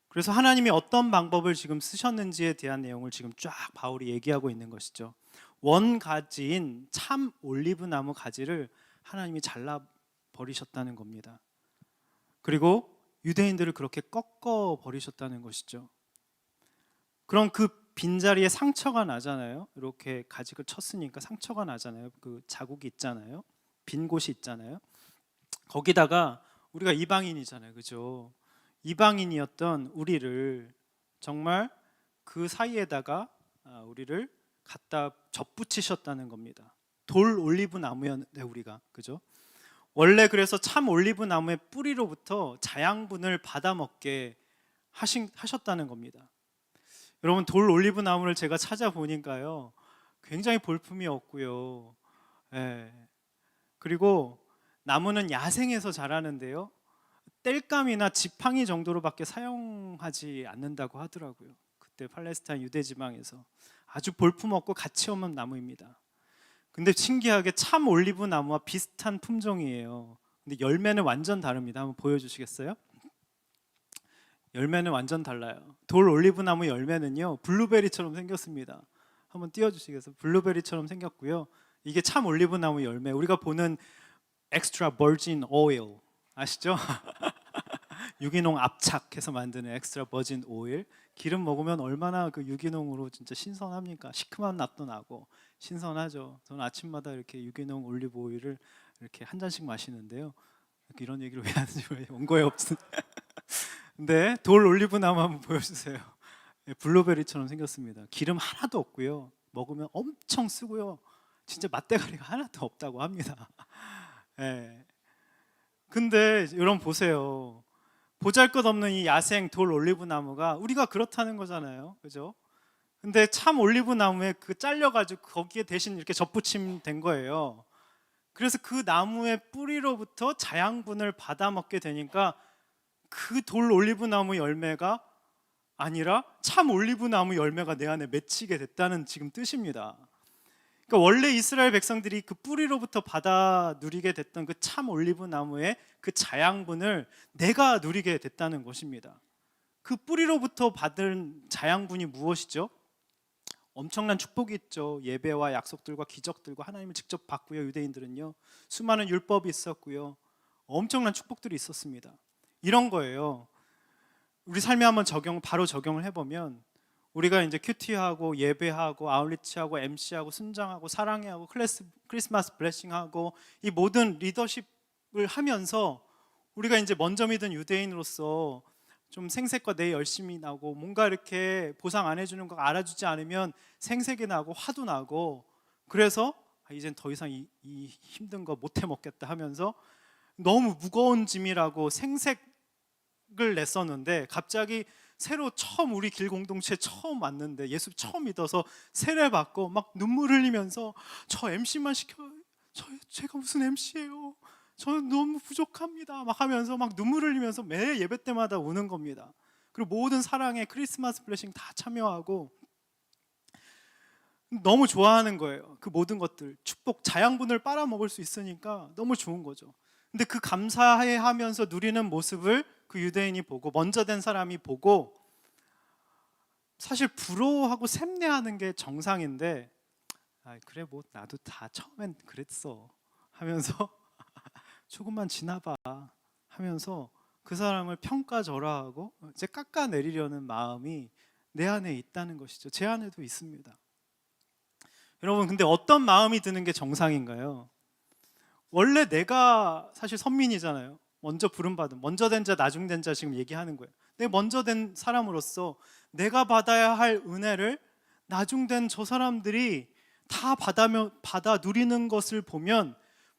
그래서 하나님이 어떤 방법을 지금 쓰셨는지에 대한 내용을 지금 쫙 바울이 얘기하고 있는 것이죠. 원가지인 참 올리브 나무 가지를 하나님이 잘라 버리셨다는 겁니다. 그리고 유대인들을 그렇게 꺾어 버리셨다는 것이죠. 그럼 그 빈자리에 상처가 나잖아요. 이렇게 가직을 쳤으니까 상처가 나잖아요. 그 자국이 있잖아요. 빈 곳이 있잖아요. 거기다가 우리가 이방인이잖아요. 그죠? 이방인이었던 우리를 정말 그 사이에다가 우리를 갖다 접붙이셨다는 겁니다. 돌 올리브 나무였는데 우리가, 그죠? 원래 그래서 참 올리브 나무의 뿌리로부터 자양분을 받아먹게 하셨다는 겁니다. 여러분, 돌 올리브 나무를 제가 찾아보니까요, 굉장히 볼품이 없고요. 예. 그리고 나무는 야생에서 자라는데요, 땔감이나 지팡이 정도로밖에 사용하지 않는다고 하더라고요. 그때 팔레스타인 유대 지방에서 아주 볼품없고 가치 없는 나무입니다. 근데 신기하게 참 올리브 나무와 비슷한 품종이에요. 근데 열매는 완전 다릅니다. 한번 보여주시겠어요? 열매는 완전 달라요. 돌 올리브 나무 열매는요, 블루베리처럼 생겼습니다. 한번 띄워주시겠어요? 블루베리처럼 생겼고요. 이게 참 올리브 나무 열매, 우리가 보는 엑스트라 버진 오일 아시죠? 유기농 압착해서 만드는 엑스트라 버진 오일, 기름 먹으면 얼마나 그 유기농으로 진짜 신선합니까? 시큼한 맛도 나고 신선하죠. 저는 아침마다 이렇게 유기농 올리브 오일을 이렇게 한 잔씩 마시는데요. 이런 얘기를 왜 하는지 원고에 없는. 근데 돌 올리브 나무 한번 보여주세요. 블루베리처럼 생겼습니다. 기름 하나도 없고요. 먹으면 엄청 쓰고요. 진짜 맛대가리가 하나도 없다고 합니다. 예. 근데 여러분 보세요. 보잘것없는 이 야생 돌 올리브 나무가 우리가 그렇다는 거잖아요. 그죠? 근데 참 올리브 나무에 그 잘려가지고 거기에 대신 이렇게 접붙임 된 거예요. 그래서 그 나무의 뿌리로부터 자양분을 받아 먹게 되니까 그 돌 올리브 나무 열매가 아니라 참 올리브 나무 열매가 내 안에 맺히게 됐다는 지금 뜻입니다. 그러니까 원래 이스라엘 백성들이 그 뿌리로부터 받아 누리게 됐던 그 참 올리브 나무의 그 자양분을 내가 누리게 됐다는 것입니다. 그 뿌리로부터 받은 자양분이 무엇이죠? 엄청난 축복이 있죠. 예배와 약속들과 기적들과 하나님을 직접 받고요. 유대인들은요, 수많은 율법이 있었고요, 엄청난 축복들이 있었습니다. 이런 거예요. 우리 삶에 한번 바로 적용을 해보면, 우리가 이제 큐티하고 예배하고 아울리치하고 MC하고 순장하고 사랑해하고 크리스마스 블레싱하고 이 모든 리더십을 하면서 우리가 이제 먼저 믿은 유대인으로서 좀 생색과 내 열심이 나고, 뭔가 이렇게 보상 안 해주는 거 알아주지 않으면 생색이 나고 화도 나고, 그래서 이젠 더 이상 이 힘든 거 못 해 먹겠다 하면서 너무 무거운 짐이라고 생색을 냈었는데, 갑자기 새로 처음 우리 길 공동체에 처음 왔는데, 예수 처음 믿어서 세례 받고 막 눈물 흘리면서 저 MC만 제가 무슨 MC예요? 저는 너무 부족합니다. 막 하면서 막 눈물 흘리면서 매 예배 때마다 우는 겁니다. 그리고 모든 사랑의 크리스마스 블레싱 다 참여하고 너무 좋아하는 거예요. 그 모든 것들, 축복, 자양분을 빨아먹을 수 있으니까 너무 좋은 거죠. 근데 그 감사해 하면서 누리는 모습을 그 유대인이 보고, 먼저 된 사람이 보고, 사실 부러워하고 샘내하는 게 정상인데, 그래 뭐 나도 다 처음엔 그랬어 하면서 조금만 지나봐 하면서 그 사람을 평가절하하고 이제 깎아내리려는 마음이 내 안에 있다는 것이죠. 제 안에도 있습니다. 여러분, 근데 어떤 마음이 드는 게 정상인가요? 원래 내가 사실 선민이잖아요. 먼저 부름받은, 먼저 된 자, 나중 된 자 지금 얘기하는 거예요. 내가 먼저 된 사람으로서 내가 받아야 할 은혜를 나중 된 저 사람들이 다 받아 누리는 것을 보면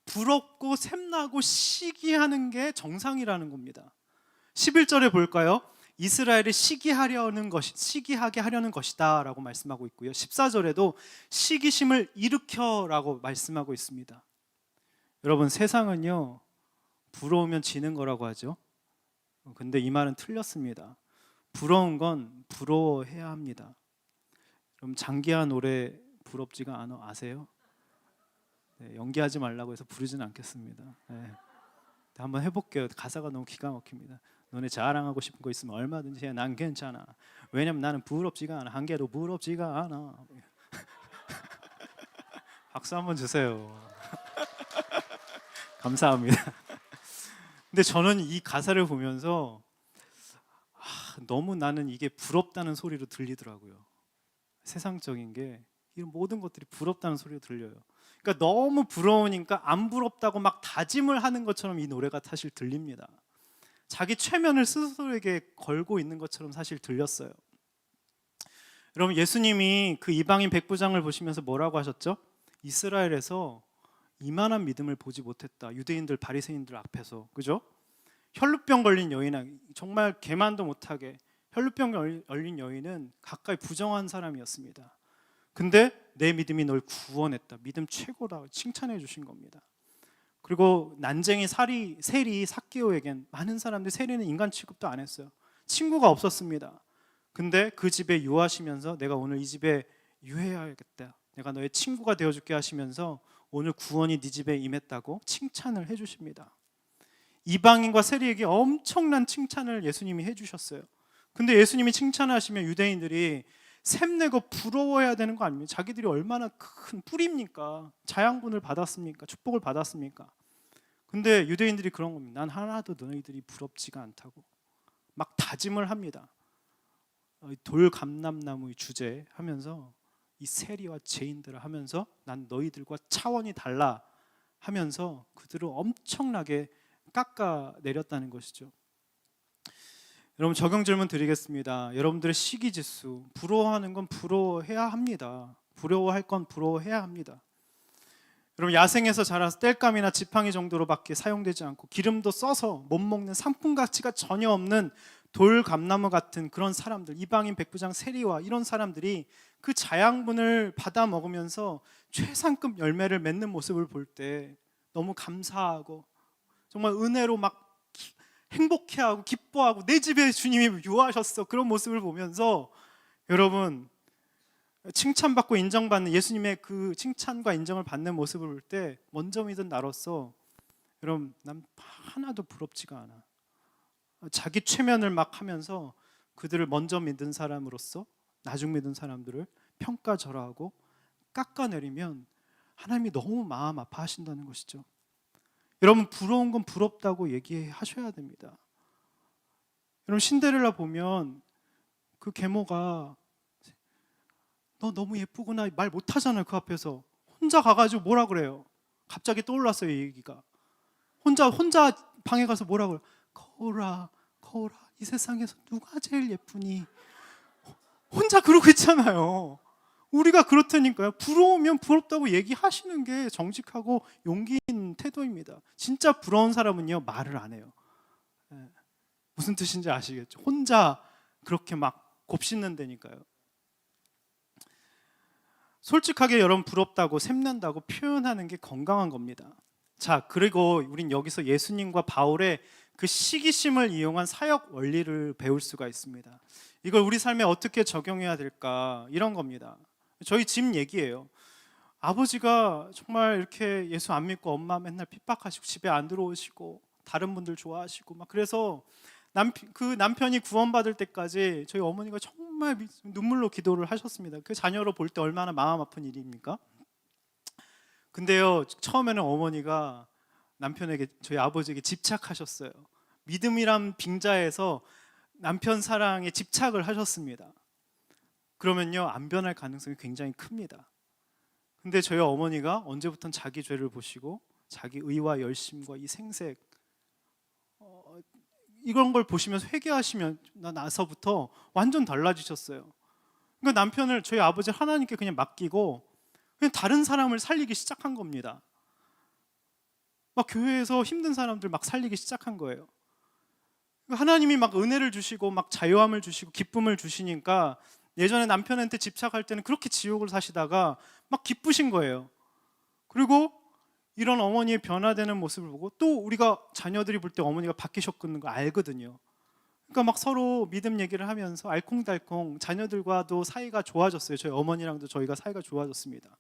부럽고 샘나고 시기하는 게 정상이라는 겁니다. 11절에 볼까요? 이스라엘이 시기하게 하려는 것이다 라고 말씀하고 있고요, 14절에도 시기심을 일으켜라고 말씀하고 있습니다. 여러분, 세상은요, 부러우면 지는 거라고 하죠. 근데 이 말은 틀렸습니다. 부러운 건 부러워해야 합니다. 그럼 장기하 노래 부럽지가 않아 아세요? 네, 연기하지 말라고 해서 부르진 않겠습니다. 네. 한번 해볼게요. 가사가 너무 기가 막힙니다. 너네 자랑하고 싶은 거 있으면 얼마든지 해. 난 괜찮아. 왜냐면 나는 부럽지가 않아. 한 개도 부럽지가 않아. 박수 한번 주세요. 감사합니다. 근데 저는 이 가사를 보면서 너무 나는 이게 부럽다는 소리로 들리더라고요. 세상적인 게 이 모든 것들이 부럽다는 소리로 들려요. 그러니까 너무 부러우니까 안 부럽다고 막 다짐을 하는 것처럼 이 노래가 사실 들립니다. 자기 최면을 스스로에게 걸고 있는 것처럼 사실 들렸어요. 여러분, 예수님이 그 이방인 백부장을 보시면서 뭐라고 하셨죠? 이스라엘에서 이만한 믿음을 보지 못했다. 유대인들 바리새인들 앞에서, 그죠? 혈루병 걸린 여인, 정말 개만도 못하게 혈루병 걸린 여인은 가까이 부정한 사람이었습니다. 근데 내 믿음이 널 구원했다. 믿음 최고다. 칭찬해 주신 겁니다. 그리고 난쟁이 세리 삭개오에겐 많은 사람들이, 세리는 인간 취급도 안 했어요. 친구가 없었습니다. 근데 그 집에 유하시면서 내가 오늘 이 집에 유해야겠다. 내가 너의 친구가 되어줄게 하시면서 오늘 구원이 네 집에 임했다고 칭찬을 해주십니다. 이방인과 세리에게 엄청난 칭찬을 예수님이 해주셨어요. 근데 예수님이 칭찬하시면 유대인들이 샘내고 부러워해야 되는 거 아닙니까? 자기들이 얼마나 큰 뿌리입니까? 자양분을 받았습니까? 축복을 받았습니까? 근데 유대인들이 그런 겁니다. 난 하나도 너희들이 부럽지가 않다고 막 다짐을 합니다. 돌 감람나무의 주제 하면서 이 세리와 죄인들을 하면서 난 너희들과 차원이 달라 하면서 그들을 엄청나게 깎아내렸다는 것이죠. 여러분, 적용 질문 드리겠습니다. 여러분들의 시기지수, 부러워하는 건 부러워해야 합니다. 부러워할 건 부러워해야 합니다. 여러분, 야생에서 자라서 땔감이나 지팡이 정도로밖에 사용되지 않고 기름도 써서 못 먹는 상품 가치가 전혀 없는 돌감나무 같은 그런 사람들, 이방인 백부장 세리와 이런 사람들이 그 자양분을 받아 먹으면서 최상급 열매를 맺는 모습을 볼 때 너무 감사하고 정말 은혜로 막 행복해하고 기뻐하고 내 집에 주님이 유하셨어, 그런 모습을 보면서 여러분, 칭찬받고 인정받는 예수님의 그 칭찬과 인정을 받는 모습을 볼 때 먼저 믿은 나로서 여러분, 난 하나도 부럽지가 않아. 자기 최면을 막 하면서 그들을 먼저 믿은 사람으로서 나중 믿은 사람들을 평가절하하고 깎아내리면 하나님이 너무 마음 아파하신다는 것이죠. 여러분, 부러운 건 부럽다고 얘기하셔야 됩니다. 여러분, 신데렐라 보면 그 계모가 너 너무 예쁘구나 말 못하잖아요. 그 앞에서 혼자 가가지고 뭐라 그래요? 갑자기 떠올랐어요, 이 얘기가. 혼자 방에 가서 뭐라 그래요? 거울아, 거울아, 이 세상에서 누가 제일 예쁘니? 혼자 그러고 있잖아요. 우리가 그렇다니까요. 부러우면 부럽다고 얘기하시는 게 정직하고 용기 있는 태도입니다. 진짜 부러운 사람은요, 말을 안 해요. 무슨 뜻인지 아시겠죠? 혼자 그렇게 막 곱씹는다니까요. 솔직하게 여러분, 부럽다고 샘난다고 표현하는 게 건강한 겁니다. 자, 그리고 우린 여기서 예수님과 바울의 그 시기심을 이용한 사역 원리를 배울 수가 있습니다. 이걸 우리 삶에 어떻게 적용해야 될까, 이런 겁니다. 저희 집 얘기예요. 아버지가 정말 이렇게 예수 안 믿고 엄마 맨날 핍박하시고 집에 안 들어오시고 다른 분들 좋아하시고 막, 그래서 그 남편이 구원받을 때까지 저희 어머니가 정말 눈물로 기도를 하셨습니다. 그 자녀로 볼 때 얼마나 마음 아픈 일입니까? 근데요, 처음에는 어머니가 남편에게, 저희 아버지에게 집착하셨어요. 믿음이란 빙자에서 남편 사랑에 집착을 하셨습니다. 그러면요, 안 변할 가능성이 굉장히 큽니다. 근데 저희 어머니가 언제부턴 자기 죄를 보시고 자기 의와 열심과 이 생색, 이런 걸 보시면서 회개하시면 나서부터 완전 달라지셨어요. 그러니까 남편을, 저희 아버지를 하나님께 그냥 맡기고 그냥 다른 사람을 살리기 시작한 겁니다. 막 교회에서 힘든 사람들 막 살리기 시작한 거예요. 하나님이 막 은혜를 주시고 막 자유함을 주시고 기쁨을 주시니까 예전에 남편한테 집착할 때는 그렇게 지옥을 사시다가 막 기쁘신 거예요. 그리고 이런 어머니의 변화되는 모습을 보고 또 우리가 자녀들이 볼 때 어머니가 바뀌셨는 거 알거든요. 그러니까 막 서로 믿음 얘기를 하면서 알콩달콩 자녀들과도 사이가 좋아졌어요. 저희 어머니랑도 저희가 사이가 좋아졌습니다.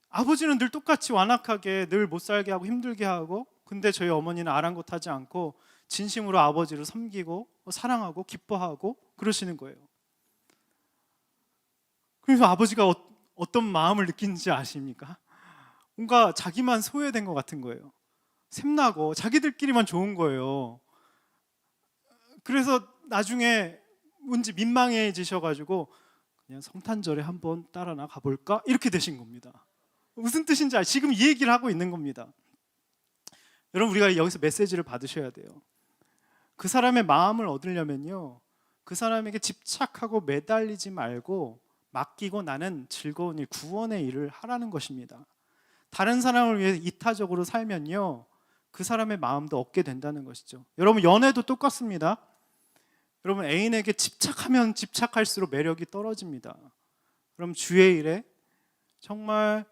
아버지는 늘 똑같이 완악하게 늘 못 살게 하고 힘들게 하고, 근데 저희 어머니는 아랑곳하지 않고 진심으로 아버지를 섬기고 사랑하고 기뻐하고 그러시는 거예요. 그래서 아버지가 어떤 마음을 느끼는지 아십니까? 뭔가 자기만 소외된 것 같은 거예요. 샘나고 자기들끼리만 좋은 거예요. 그래서 나중에 뭔지 민망해지셔가지고 그냥 성탄절에 한번 따라 나가 볼까? 이렇게 되신 겁니다. 무슨 뜻인지 지금 이 얘기를 하고 있는 겁니다. 여러분, 우리가 여기서 메시지를 받으셔야 돼요. 그 사람의 마음을 얻으려면요, 그 사람에게 집착하고 매달리지 말고 맡기고 나는 즐거운 일, 구원의 일을 하라는 것입니다. 다른 사람을 위해 이타적으로 살면요, 그 사람의 마음도 얻게 된다는 것이죠. 여러분, 연애도 똑같습니다. 여러분, 애인에게 집착하면 집착할수록 매력이 떨어집니다. 그럼 주의 일에 정말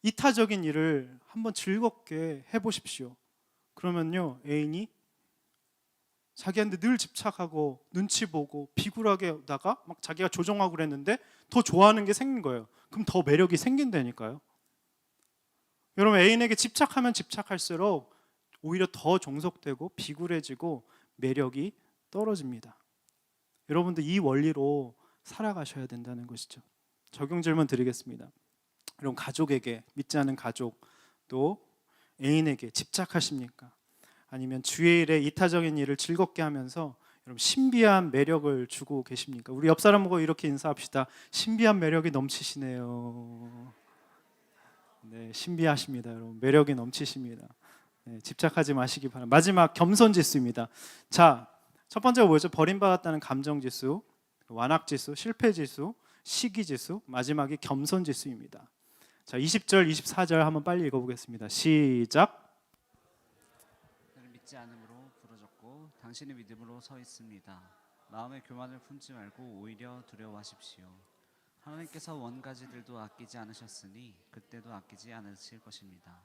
이타적인 일을 한번 즐겁게 해보십시오. 그러면요, 애인이 자기한테 늘 집착하고 눈치 보고 비굴하게다가 막 자기가 조정하고 그랬는데 더 좋아하는 게 생긴 거예요. 그럼 더 매력이 생긴다니까요. 여러분, 애인에게 집착하면 집착할수록 오히려 더 종속되고 비굴해지고 매력이 떨어집니다. 여러분도 이 원리로 살아가셔야 된다는 것이죠. 적용 질문 드리겠습니다. 여러분, 가족에게, 믿지 않는 가족 또 애인에게 집착하십니까? 아니면 주의 일에 이타적인 일을 즐겁게 하면서 여러분 신비한 매력을 주고 계십니까? 우리 옆 사람 보고 이렇게 인사합시다. 신비한 매력이 넘치시네요. 네, 신비하십니다. 여러분, 매력이 넘치십니다. 네, 집착하지 마시기 바랍니다. 마지막 겸손지수입니다. 자, 첫 번째가 뭐였죠? 버림받았다는 감정지수, 완악지수, 실패지수, 시기지수, 마지막이 겸손지수입니다. 자, 20절, 24절 한번 빨리 읽어보겠습니다. 시작. 그는 믿지 않음으로 부러졌고 당신의 믿음으로 서 있습니다. 마음의 교만을 품지 말고 오히려 두려워하십시오. 하나님께서 원가지들도 아끼지 않으셨으니 그때도 아끼지 않으실 것입니다.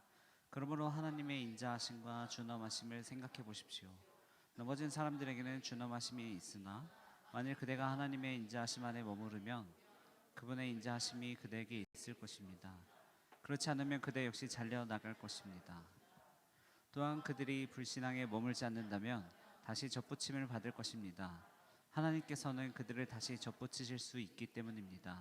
그러므로 하나님의 인자하심과 준엄하심을 생각해 보십시오. 넘어진 사람들에게는 준엄하심이 있으나 만일 그대가 하나님의 인자하심 안에 머무르면 그분의 인자하심이 그대에게 있을 것입니다. 그렇지 않으면 그대 역시 잘려 나갈 것입니다. 또한 그들이 불신앙에 머물지 않는다면 다시 접붙임을 받을 것입니다. 하나님께서는 그들을 다시 접붙이실 수 있기 때문입니다.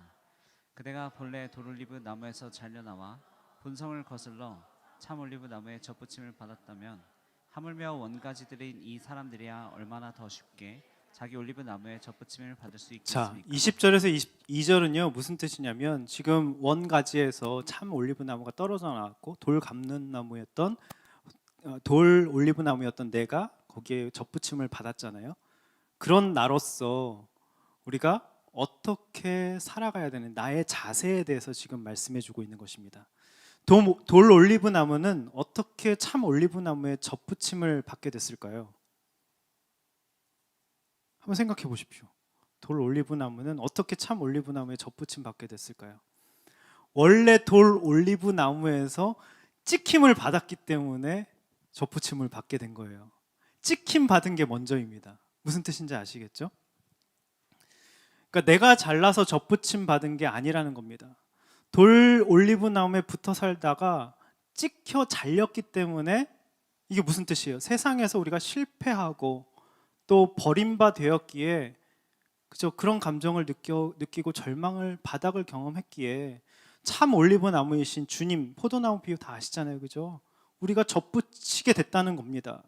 그대가 본래 돌올리브 나무에서 잘려나와 본성을 거슬러 참 올리브 나무에 접붙임을 받았다면 하물며 원가지들인 이 사람들이야 얼마나 더 쉽게 자기 올리브 나무에 접붙임을 받을 수 자, 있겠습니까? 20절에서 22절은요 무슨 뜻이냐면 지금 원가지에서 참 올리브 나무가 떨어져 나왔고 돌 감는 나무였던 돌 올리브 나무였던 내가 거기에 접붙임을 받았잖아요. 그런 나로서 우리가 어떻게 살아가야 되는 나의 자세에 대해서 지금 말씀해주고 있는 것입니다. 돌 올리브 나무는 어떻게 참 올리브 나무에 접붙임을 받게 됐을까요? 한번 생각해 보십시오. 돌 올리브 나무는 어떻게 참 올리브 나무에 접붙임 받게 됐을까요? 원래 돌 올리브 나무에서 찍힘을 받았기 때문에 접붙임을 받게 된 거예요. 찍힘 받은 게 먼저입니다. 무슨 뜻인지 아시겠죠? 그러니까 내가 잘나서 접붙임 받은 게 아니라는 겁니다. 돌 올리브 나무에 붙어 살다가 찍혀 잘렸기 때문에 이게 무슨 뜻이에요? 세상에서 우리가 실패하고 또 버림바 되었기에 그죠? 그런 감정을 느끼고 절망을 바닥을 경험했기에 참 올리브 나무이신 주님, 포도나무 비유 다 아시잖아요, 그죠? 우리가 접붙이게 됐다는 겁니다.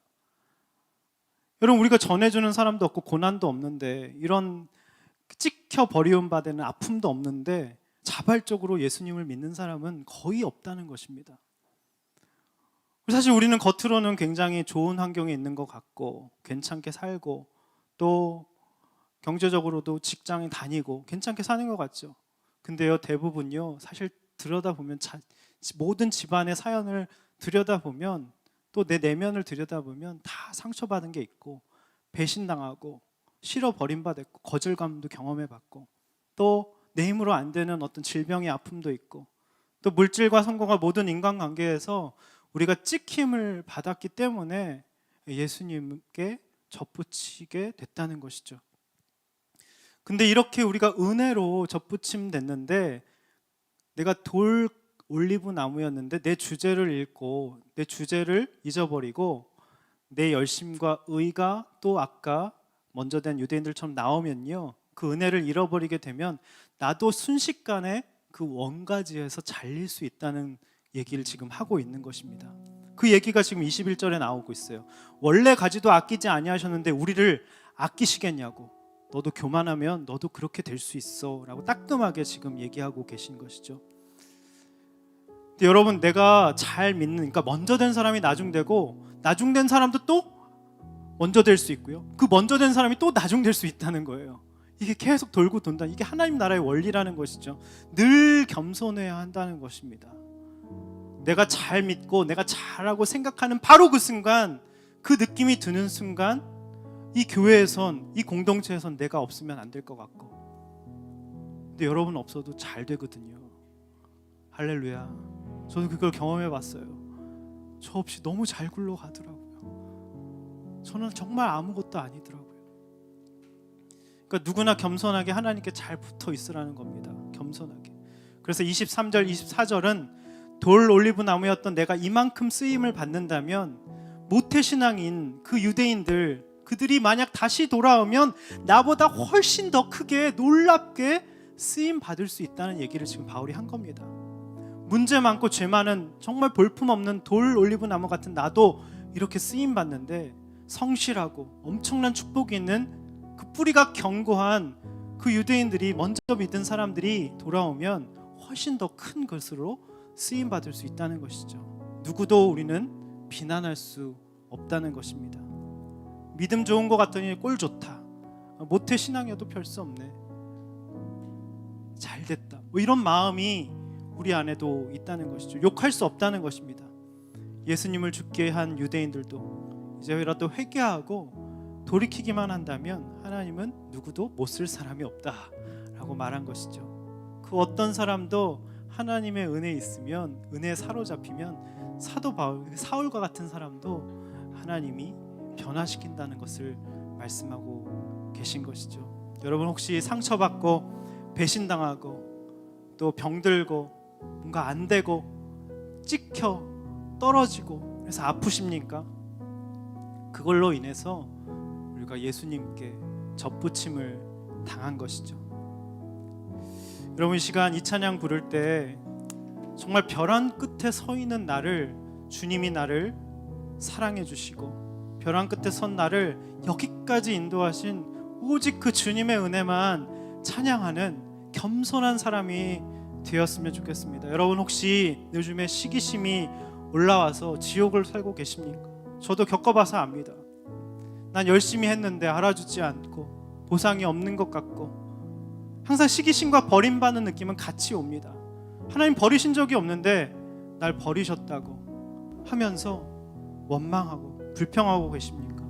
여러분, 우리가 전해주는 사람도 없고 고난도 없는데 이런 찍혀 버리움 바되는 아픔도 없는데 자발적으로 예수님을 믿는 사람은 거의 없다는 것입니다. 사실 우리는 겉으로는 굉장히 좋은 환경에 있는 것 같고 괜찮게 살고 또 경제적으로도 직장에 다니고 괜찮게 사는 것 같죠. 근데요, 대부분요 사실 들여다보면 모든 집안의 사연을 들여다보면 또 내 내면을 들여다보면 다 상처받은 게 있고 배신당하고 싫어 버림받았고 거절감도 경험해봤고 또 내 힘으로 안 되는 어떤 질병의 아픔도 있고 또 물질과 성공과 모든 인간관계에서 우리가 찍힘을 받았기 때문에 예수님께 접붙이게 됐다는 것이죠. 근데 이렇게 우리가 은혜로 접붙임 됐는데 내가 돌 올리브 나무였는데 내 주제를 잃고 내 주제를 잊어버리고 내 열심과 의가 또 아까 먼저 된 유대인들처럼 나오면요 그 은혜를 잃어버리게 되면 나도 순식간에 그 원가지에서 잘릴 수 있다는 얘기를 지금 하고 있는 것입니다. 그 얘기가 지금 21절에 나오고 있어요. 원래 가지도 아끼지 아니하셨는데 우리를 아끼시겠냐고. 너도 교만하면 너도 그렇게 될 수 있어 라고 따끔하게 지금 얘기하고 계신 것이죠. 근데 여러분, 내가 잘 믿는, 그러니까 먼저 된 사람이 나중되고 나중된 사람도 또 먼저 될 수 있고요, 그 먼저 된 사람이 또 나중될 수 있다는 거예요. 이게 계속 돌고 돈다. 이게 하나님 나라의 원리라는 것이죠. 늘 겸손해야 한다는 것입니다. 내가 잘 믿고 내가 잘하고 생각하는 바로 그 순간, 그 느낌이 드는 순간 이 교회에선, 이 공동체에선 내가 없으면 안 될 것 같고, 근데 여러분 없어도 잘 되거든요. 할렐루야. 저도 그걸 경험해 봤어요. 저 없이 너무 잘 굴러가더라고요. 저는 정말 아무것도 아니더라고요. 그러니까 누구나 겸손하게 하나님께 잘 붙어 있으라는 겁니다. 겸손하게. 그래서 23절 24절은 돌 올리브 나무였던 내가 이만큼 쓰임을 받는다면 모태신앙인 그 유대인들, 그들이 만약 다시 돌아오면 나보다 훨씬 더 크게 놀랍게 쓰임 받을 수 있다는 얘기를 지금 바울이 한 겁니다. 문제 많고 죄 많은 정말 볼품없는 돌 올리브 나무 같은 나도 이렇게 쓰임 받는데, 성실하고 엄청난 축복이 있는 그 뿌리가 견고한 그 유대인들이, 먼저 믿은 사람들이 돌아오면 훨씬 더 큰 것으로 쓰임 받을 수 있다는 것이죠. 누구도 우리는 비난할 수 없다는 것입니다. 믿음 좋은 것 같더니 꼴 좋다, 모태 신앙이어도 별 수 없네, 잘 됐다, 뭐 이런 마음이 우리 안에도 있다는 것이죠. 욕할 수 없다는 것입니다. 예수님을 죽게 한 유대인들도 이제라도 회개하고 돌이키기만 한다면 하나님은 누구도 못 쓸 사람이 없다라고 말한 것이죠. 그 어떤 사람도 하나님의 은혜에 있으면, 은혜에 사로잡히면 사도 바울, 사울과 같은 사람도 하나님이 변화시킨다는 것을 말씀하고 계신 것이죠. 여러분, 혹시 상처받고 배신당하고 또 병들고 뭔가 안 되고 찍혀 떨어지고 그래서 아프십니까? 그걸로 인해서 우리가 예수님께 접붙임을 당한 것이죠. 여러분, 이 시간 이 찬양 부를 때 정말 벼랑 끝에 서 있는 나를, 주님이 나를 사랑해 주시고 벼랑 끝에 선 나를 여기까지 인도하신 오직 그 주님의 은혜만 찬양하는 겸손한 사람이 되었으면 좋겠습니다. 여러분, 혹시 요즘에 시기심이 올라와서 지옥을 살고 계십니까? 저도 겪어봐서 압니다. 난 열심히 했는데 알아주지 않고 보상이 없는 것 같고, 항상 시기심과 버림받는 느낌은 같이 옵니다. 하나님 버리신 적이 없는데 날 버리셨다고 하면서 원망하고 불평하고 계십니까?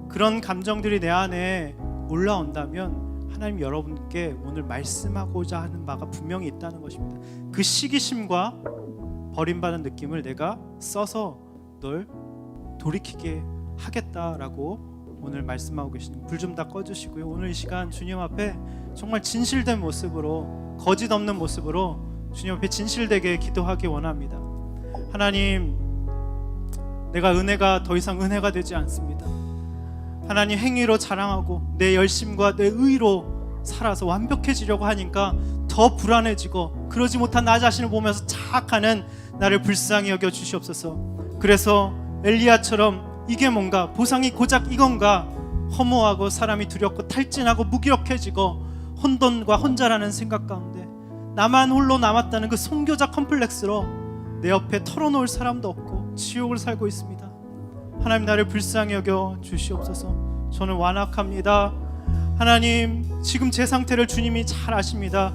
그런 감정들이 내 안에 올라온다면 하나님 여러분께 오늘 말씀하고자 하는 바가 분명히 있다는 것입니다. 그 시기심과 버림받는 느낌을 내가 써서 널 돌이키게 하겠다라고 오늘 말씀하고 계시는, 불 좀 다 꺼주시고요. 오늘 이 시간 주님 앞에 정말 진실된 모습으로, 거짓 없는 모습으로 주님 앞에 진실되게 기도하기 원합니다. 하나님, 내가 은혜가 더 이상 은혜가 되지 않습니다. 하나님, 행위로 자랑하고 내 열심과 내 의로 살아서 완벽해지려고 하니까 더 불안해지고, 그러지 못한 나 자신을 보면서 자학하는 나를 불쌍히 여겨 주시옵소서. 그래서 엘리야처럼 이게 뭔가, 보상이 고작 이건가, 허무하고 사람이 두렵고 탈진하고 무기력해지고 혼돈과 혼자라는 생각 가운데 나만 홀로 남았다는 그 선교자 컴플렉스로 내 옆에 털어놓을 사람도 없고 지옥을 살고 있습니다. 하나님, 나를 불쌍히 여겨 주시옵소서. 저는 완악합니다. 하나님, 지금 제 상태를 주님이 잘 아십니다.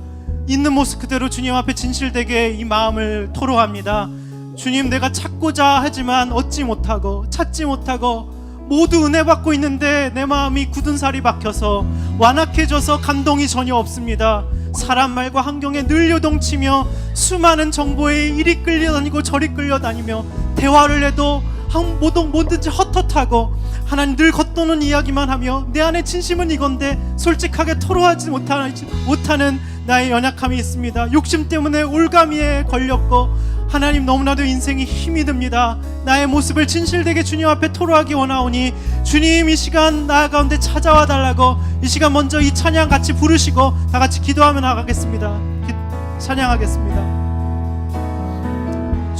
있는 모습 그대로 주님 앞에 진실되게 이 마음을 토로합니다. 주님, 내가 찾고자 하지만 얻지 못하고 찾지 못하고 모두 은혜 받고 있는데 내 마음이 굳은 살이 박혀서 완악해져서 감동이 전혀 없습니다. 사람 말과 환경에 늘 요동치며 수많은 정보에 이리 끌려다니고 저리 끌려다니며 대화를 해도 뭐든지 헛헛하고, 하나님 늘 겉도는 이야기만 하며 내 안에 진심은 이건데 솔직하게 토로하지 못하는 나의 연약함이 있습니다. 욕심 때문에 올가미에 걸렸고, 하나님 너무나도 인생이 힘이 듭니다. 나의 모습을 진실되게 주님 앞에 토로하기 원하오니 주님, 이 시간 나 가운데 찾아와 달라고, 이 시간 먼저 이 찬양 같이 부르시고 다 같이 기도하며 나가겠습니다. 찬양하겠습니다.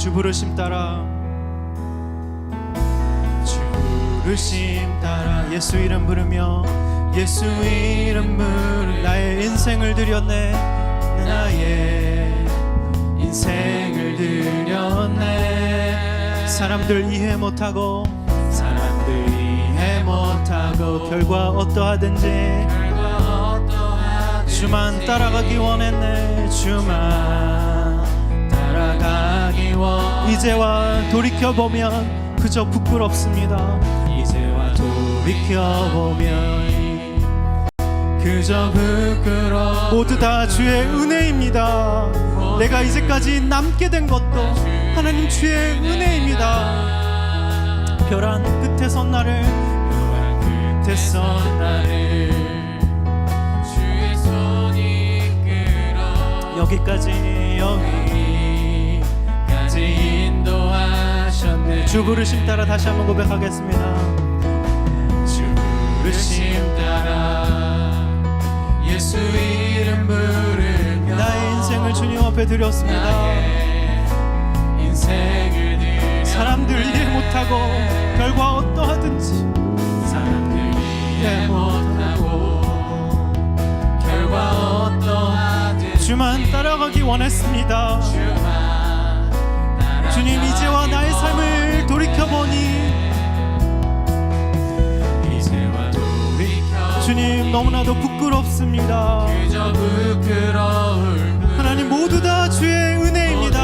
주 부르심 따라 주 부르심 따라 예수 이름 부르며 예수 이름 부르 나의 인생을 드렸네 나의 인생을 드렸네 사람들 이해 못하고 결과 어떠하든지 주만 따라가기 원했네 주만 따라가기 이제와 돌이켜보면 그저 부끄럽습니다 이제와 돌이켜보면 그저 부끄러워 모두 다 주의 은혜입니다 내가 이제까지 남게 된 것도 하나님 주의 은혜입니다 벼랑 끝에 선 나를 주의 손이 이끌어 여기까지 인도하셨네 주 부르심 따라 다시 한번 고백하겠습니다 주 부르심 따라 예수 이름 부르며 나의 인생을 주님 앞에 드렸습니다 사람들 이해 못하고 결과 어떠하든지 못하고 결과 어떠하든지 주만 따라가기 원했습니다 주님 이제와 나의 삶을 돌이켜보니 주님 너무나도 부끄럽습니다 하나님 모두 다 주의 은혜입니다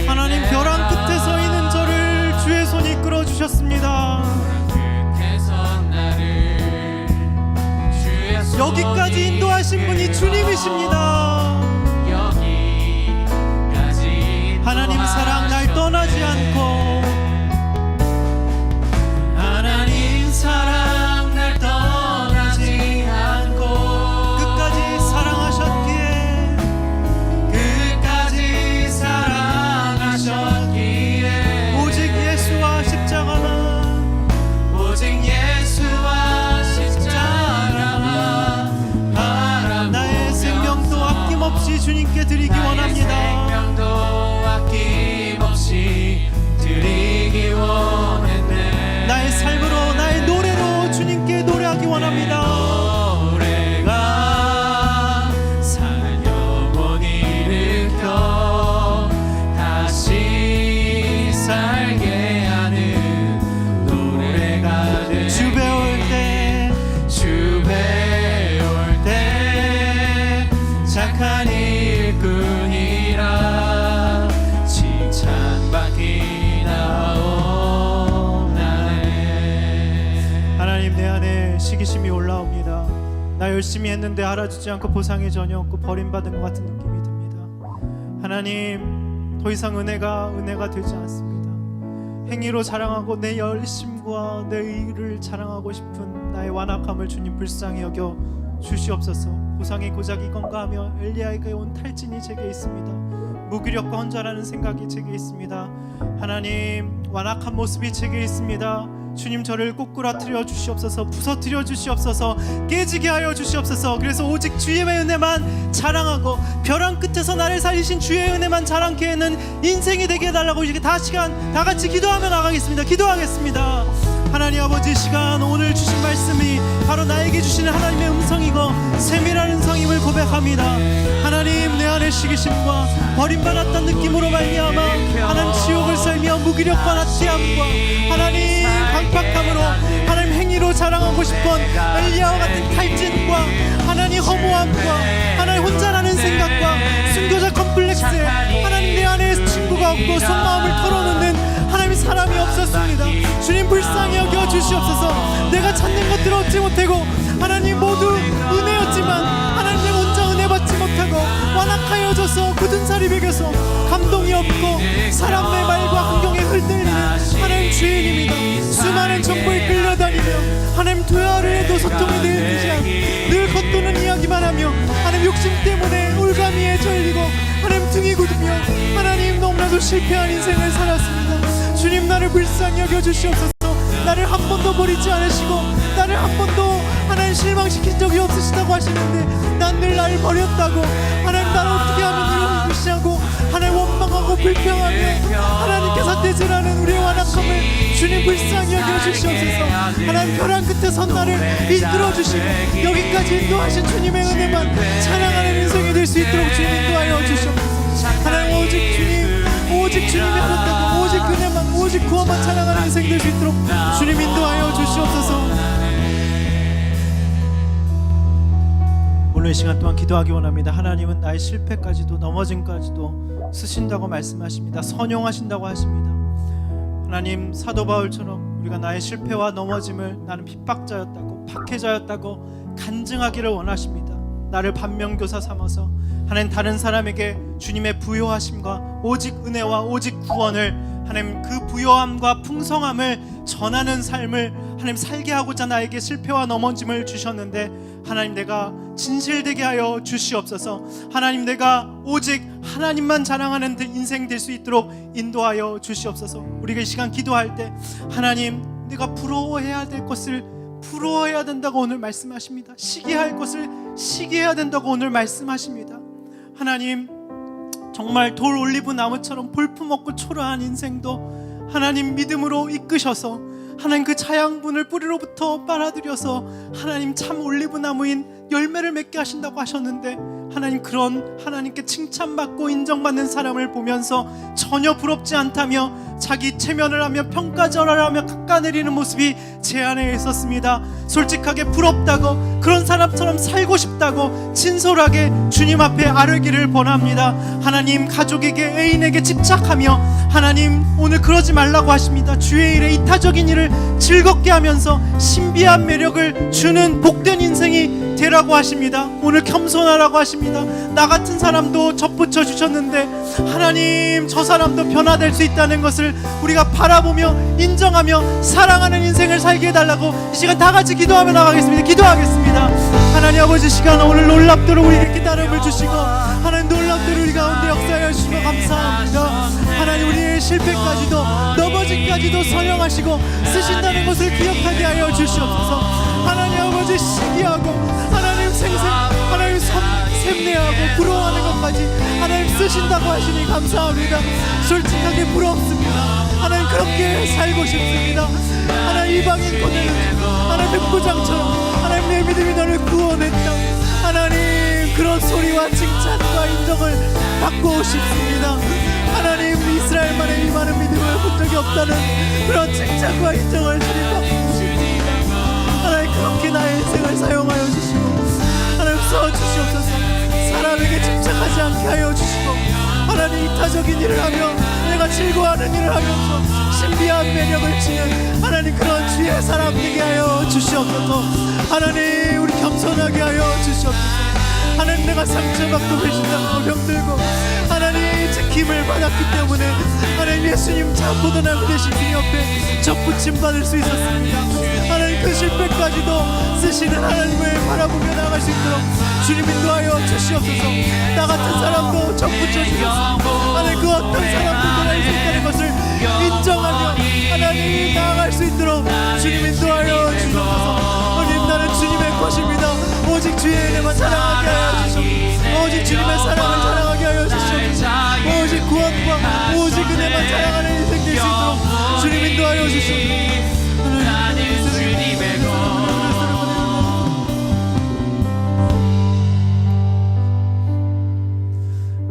하나님 벼랑 끝에 서 있는 저를 주의 손이 이끌어 주셨습니다 여기까지 인도하신 분이 주님이십니다 하나님 사랑 날 떠나지 않고 하나님 사랑 날 떠나지 않고 끝까지 사랑하셨기에 오직 예수와 십자가만 나의 생명도 아낌없이 주님께 드리기 원합니다 나의 삶으로 나의 노래로 주님께 노래하기 원합니다 노래가 사는 영혼 일으켜 다시 살게 하는 노래가 돼 주 배울 때 착한 일꾼이라 칭찬받기 나오나네 하나님 내 안에 시기심이 올라옵니다 나 열심히 했는데 알아주지 않고 보상이 전혀 없고 버림받은 것 같은 느낌이 듭니다 하나님 더 이상 은혜가 되지 않습니다 행위로 자랑하고 내 열심과 내 의를 자랑하고 싶은 나의 완악함을 주님 불쌍히 여겨 주시옵소서 보상의 고작이 건가 하며 엘리야에게 온 탈진이 제게 있습니다 무기력과 혼자라는 생각이 제게 있습니다 하나님 완악한 모습이 제게 있습니다 주님 저를 꼬꾸라뜨려 주시옵소서 부서뜨려 주시옵소서 깨지게 하여 주시옵소서 그래서 오직 주의 은혜만 자랑하고 벼랑 끝에서 나를 살리신 주의 은혜만 자랑케 하는 인생이 되게 해달라고 이제 다 같이 기도하며 나가겠습니다 기도하겠습니다 하나님 아버지 시간 오늘 주신 말씀이 바로 나에게 주시는 하나님의 음성이고 세밀한 음성임을 고백합니다 하나님 내 안의 시기심과 버림받았다는 느낌으로 말미암아 하나님 지옥을 살며 무기력과 나태함과 하나님 강팍함으로 하나님 행위로 자랑하고 싶은 엘리야와 같은 탈진과 하나님 허무함과 하나님 혼자라는 생각과 순교자 컴플렉스에 하나님 내 안에 친구가 없고 속마음을 털어놓는 하나님 사람이 없었습니다 주님 불쌍히 여겨 주시옵소서 내가 찾는 것들을 얻지 못하고 하나님 모두 은혜였지만 하나님 내가 혼자 은혜 받지 못하고 완악하여져서 굳은 살이 베겨서 감동이 없고 사람의 말과 환경에 흔들리는 하나님 주인입니다 수많은 정보에 끌려다니며 하나님 대화를 해도 소통이 되지 않고 늘 겉도는 이야기만 하며 하나님 욕심 때문에 올가미에 절리고 하나님 등이 굳으며 하나님 너무나도 실패한 인생을 살았습니다 주님 나를 불쌍히 여겨주시옵소서 나를 한 번도 버리지 않으시고 나를 한 번도 하나님 실망시킨 적이 없으시다고 하시는데 난 늘 나를 버렸다고 하나님 나를 어떻게 하면 이런 무시하고 힘들어하고 불평하며 하나님께서 대질하는 우리의 완악함을 주님 불쌍히 여겨주시옵소서. 하나님 벼랑 끝에 선 나를 이끌어주시고 여기까지 인도하신 주님의 은혜만 찬양하는 인생이 될 수 있도록 주님 인도하여 주시옵소서. 하나님 오직 주님이 하셨다고 오직 은혜만 오직 구원만 찬양하는 인생이 될 수 있도록 주님 인도하여 주시옵소서. 오늘 이 시간 동안 기도하기 원합니다. 하나님은 나의 실패까지도 넘어짐까지도 쓰신다고 말씀하십니다. 선용하신다고 하십니다. 하나님 사도 바울처럼 우리가 나의 실패와 넘어짐을 나는 핍박자였다고 박해자였다고 간증하기를 원하십니다. 나를 반면교사 삼아서 하나님 다른 사람에게 주님의 부요하심과 오직 은혜와 오직 구원을 하나님 그 부요함과 풍성함을 전하는 삶을 하나님 살게 하고자 나에게 실패와 넘어짐을 주셨는데 하나님 내가 진실되게 하여 주시옵소서. 하나님 내가 오직 하나님만 자랑하는 인생 될 수 있도록 인도하여 주시옵소서. 우리가 이 시간 기도할 때 하나님 내가 부러워해야 될 것을 부러워해야 된다고 오늘 말씀하십니다. 시기할 것을 시기해야 된다고 오늘 말씀하십니다. 하나님 정말 돌 올리브 나무처럼 볼품없고 초라한 인생도 하나님 믿음으로 이끄셔서 하나님 그 자양분을 뿌리로부터 빨아들여서 하나님 참 올리브 나무인 열매를 맺게 하신다고 하셨는데 하나님 그런 하나님께 칭찬받고 인정받는 사람을 보면서 전혀 부럽지 않다며 자기 체면을 하며 평가절하를 하며 깎아내리는 모습이 제 안에 있었습니다. 솔직하게 부럽다고 그런 사람처럼 살고 싶다고 진솔하게 주님 앞에 아뢰기를 권합니다. 하나님 가족에게 애인에게 집착하며 하나님 오늘 그러지 말라고 하십니다. 주의 일에 이타적인 일을 즐겁게 하면서 신비한 매력을 주는 복된 인생이 되라고 하십니다. 오늘 겸손하라고 하십니다. 나 같은 사람도 접붙여 주셨는데 하나님 저 사람도 변화될 수 있다는 것을 우리가 바라보며 인정하며 사랑하는 인생을 살게 해달라고 이 시간 다 같이 기도하며 나가겠습니다. 기도하겠습니다. 하나님 아버지 시간 오늘 놀랍도록 우리에게 깨달음을 주시고 하나님 놀랍도록 우리 가운데 역사하여 주시고 감사합니다. 하나님 우리의 실패까지도 넘어짐까지도 선영하시고 쓰신다는 것을 기억하게 하여 주시옵소서. 하나님 아버지 시기하고 하나님 하나님 샘내하고 부러워하는 것까지 하나님 쓰신다고 하시니 감사합니다. 솔직하게 부럽습니다. 하나님 그렇게 살고 싶습니다. 하나님 이방인 고뇌를 하나님 백부장처럼 하나님 내 믿음이 너를 구원했다 하나님 그런 소리와 칭찬과 인정을 받고 싶습니다. 하나님 이스라엘만의 이 많은 믿음을 본 적이 없다는 그런 칭찬과 인정을 주님 받고 싶습니다. 하나님 그렇게 나의 인생을 사용하여 주시고 하나님 써주시옵소서. 사람에게 집착하지 않게 하여 주시고 하나님 이타적인 일을 하며 내가 즐거워하는 일을 하면서 신비한 매력을 지닌 하나님 그런 주의 사람 되게 하여 주시옵소서. 하나님 우리 겸손하게 하여 주시옵소서. 하나님 내가 상처받고 배신당하고 병들고 하나님 지킴을 받았기 때문에 하나님 예수님 참 보도나무 되신 그 옆에 접붙임 받을 수 있었습니다. 하나님 그 실패까지도 쓰시는 하나님을 바라보며 나아갈 수 있도록 주님 인도하여 주시옵소서. 나 같은 사람도 접붙여 주셔서 하나님 그 어떤 사람들도 나의 있다는 것을 인정하며 하나님 나아갈 수 있도록 주님 인도하여 주시옵소서. 하나님 나는 주님의 것입니다. 오직 주의 은혜만 사랑하게 하여 주시옵소서. 오직 주님의 사랑을 사랑하게 하여 주시옵소서. 오직 구원과 오직 은혜만 사랑하는 인생 될 수 있도록 주님 인도하여 주시옵소서.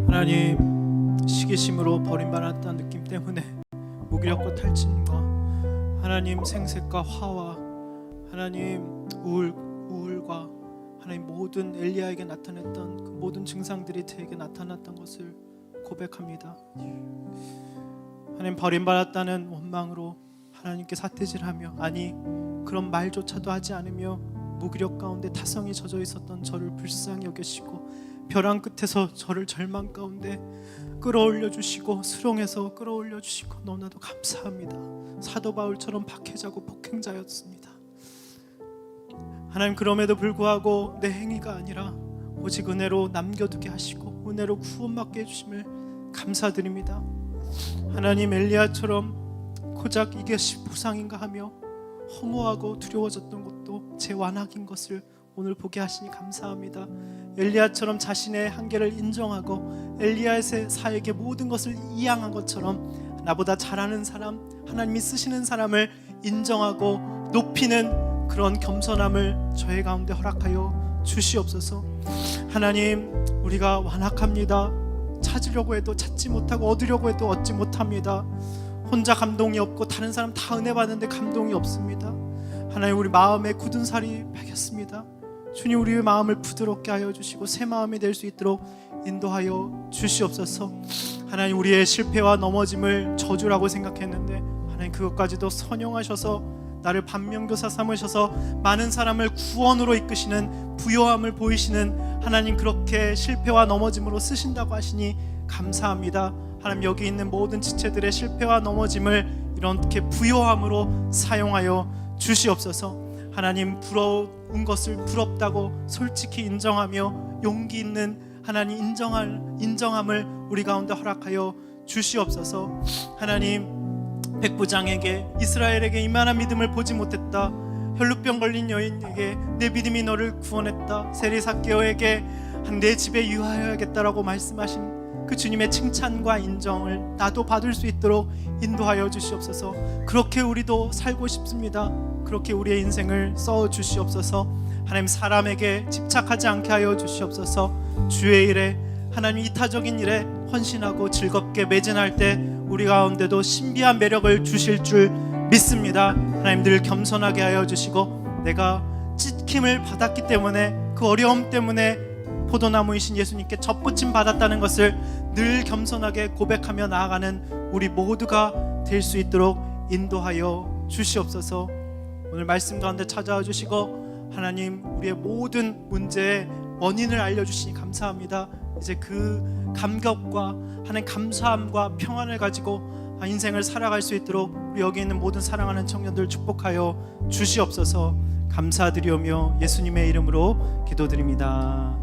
하나님 시기심으로 버림받았다는 느낌 때문에 무기력과 탈진과 하나님 생색과 화와 하나님 우울과 하나님 모든 엘리야에게 나타났던 그 모든 증상들이 저에게 나타났던 것을 고백합니다. 하나님 버림받았다는 원망으로 하나님께 삿대질하며 아니 그런 말조차도 하지 않으며 무기력 가운데 타성이 젖어 있었던 저를 불쌍히 여기시고 벼랑 끝에서 저를 절망 가운데 끌어올려 주시고 수렁에서 끌어올려 주시고 너무나도 감사합니다. 사도 바울처럼 박해자고 폭행자였습니다. 하나님 그럼에도 불구하고 내 행위가 아니라 오직 은혜로 남겨두게 하시고 은혜로 구원받게 해주심을 감사드립니다. 하나님 엘리야처럼 고작 이것이 보상인가 하며 허무하고 두려워졌던 것도 제 완악인 것을 오늘 보게 하시니 감사합니다. 엘리야처럼 자신의 한계를 인정하고 엘리야의 사에게 모든 것을 이양한 것처럼 나보다 잘하는 사람, 하나님이 쓰시는 사람을 인정하고 높이는 그런 겸손함을 저희 가운데 허락하여 주시옵소서. 하나님, 우리가 완악합니다. 찾으려고 해도 찾지 못하고 얻으려고 해도 얻지 못합니다. 혼자 감동이 없고 다른 사람 다 은혜 받는데 감동이 없습니다. 하나님, 우리 마음에 굳은 살이 배겼습니다. 주님, 우리의 마음을 부드럽게 하여 주시고 새 마음이 될 수 있도록 인도하여 주시옵소서. 하나님, 우리의 실패와 넘어짐을 저주라고 생각했는데 하나님, 그것까지도 선용하셔서 나를 반면교사 삼으셔서 많은 사람을 구원으로 이끄시는 부요함을 보이시는 하나님, 그렇게 실패와 넘어짐으로 쓰신다고 하시니 감사합니다. 하나님, 여기 있는 모든 지체들의 실패와 넘어짐을 이렇게 부요함으로 사용하여 주시옵소서. 하나님, 부러운 것을 부럽다고 솔직히 인정하며 용기 있는 하나님 인정함을 우리 가운데 허락하여 주시옵소서. 하나님, 백부장에게 이스라엘에게 이만한 믿음을 보지 못했다. 혈루병 걸린 여인에게 내 믿음이 너를 구원했다. 세리삭개오에게 내 집에 유하여야겠다라고 말씀하신 그 주님의 칭찬과 인정을 나도 받을 수 있도록 인도하여 주시옵소서. 그렇게 우리도 살고 싶습니다. 그렇게 우리의 인생을 써 주시옵소서. 하나님, 사람에게 집착하지 않게 하여 주시옵소서. 주의 일에, 하나님 이타적인 일에 헌신하고 즐겁게 매진할 때 우리 가운데도 신비한 매력을 주실 줄 믿습니다. 하나님, 늘 겸손하게 하여 주시고 내가 찢김을 받았기 때문에 그 어려움 때문에 포도나무이신 예수님께 접붙임 받았다는 것을 늘 겸손하게 고백하며 나아가는 우리 모두가 될 수 있도록 인도하여 주시옵소서. 오늘 말씀 가운데 찾아와 주시고 하나님, 우리의 모든 문제의 원인을 알려주시니 감사합니다. 이제 그 감격과 하나님 감사함과 평안을 가지고 인생을 살아갈 수 있도록 우리 여기 있는 모든 사랑하는 청년들 축복하여 주시옵소서. 감사드리오며 예수님의 이름으로 기도드립니다.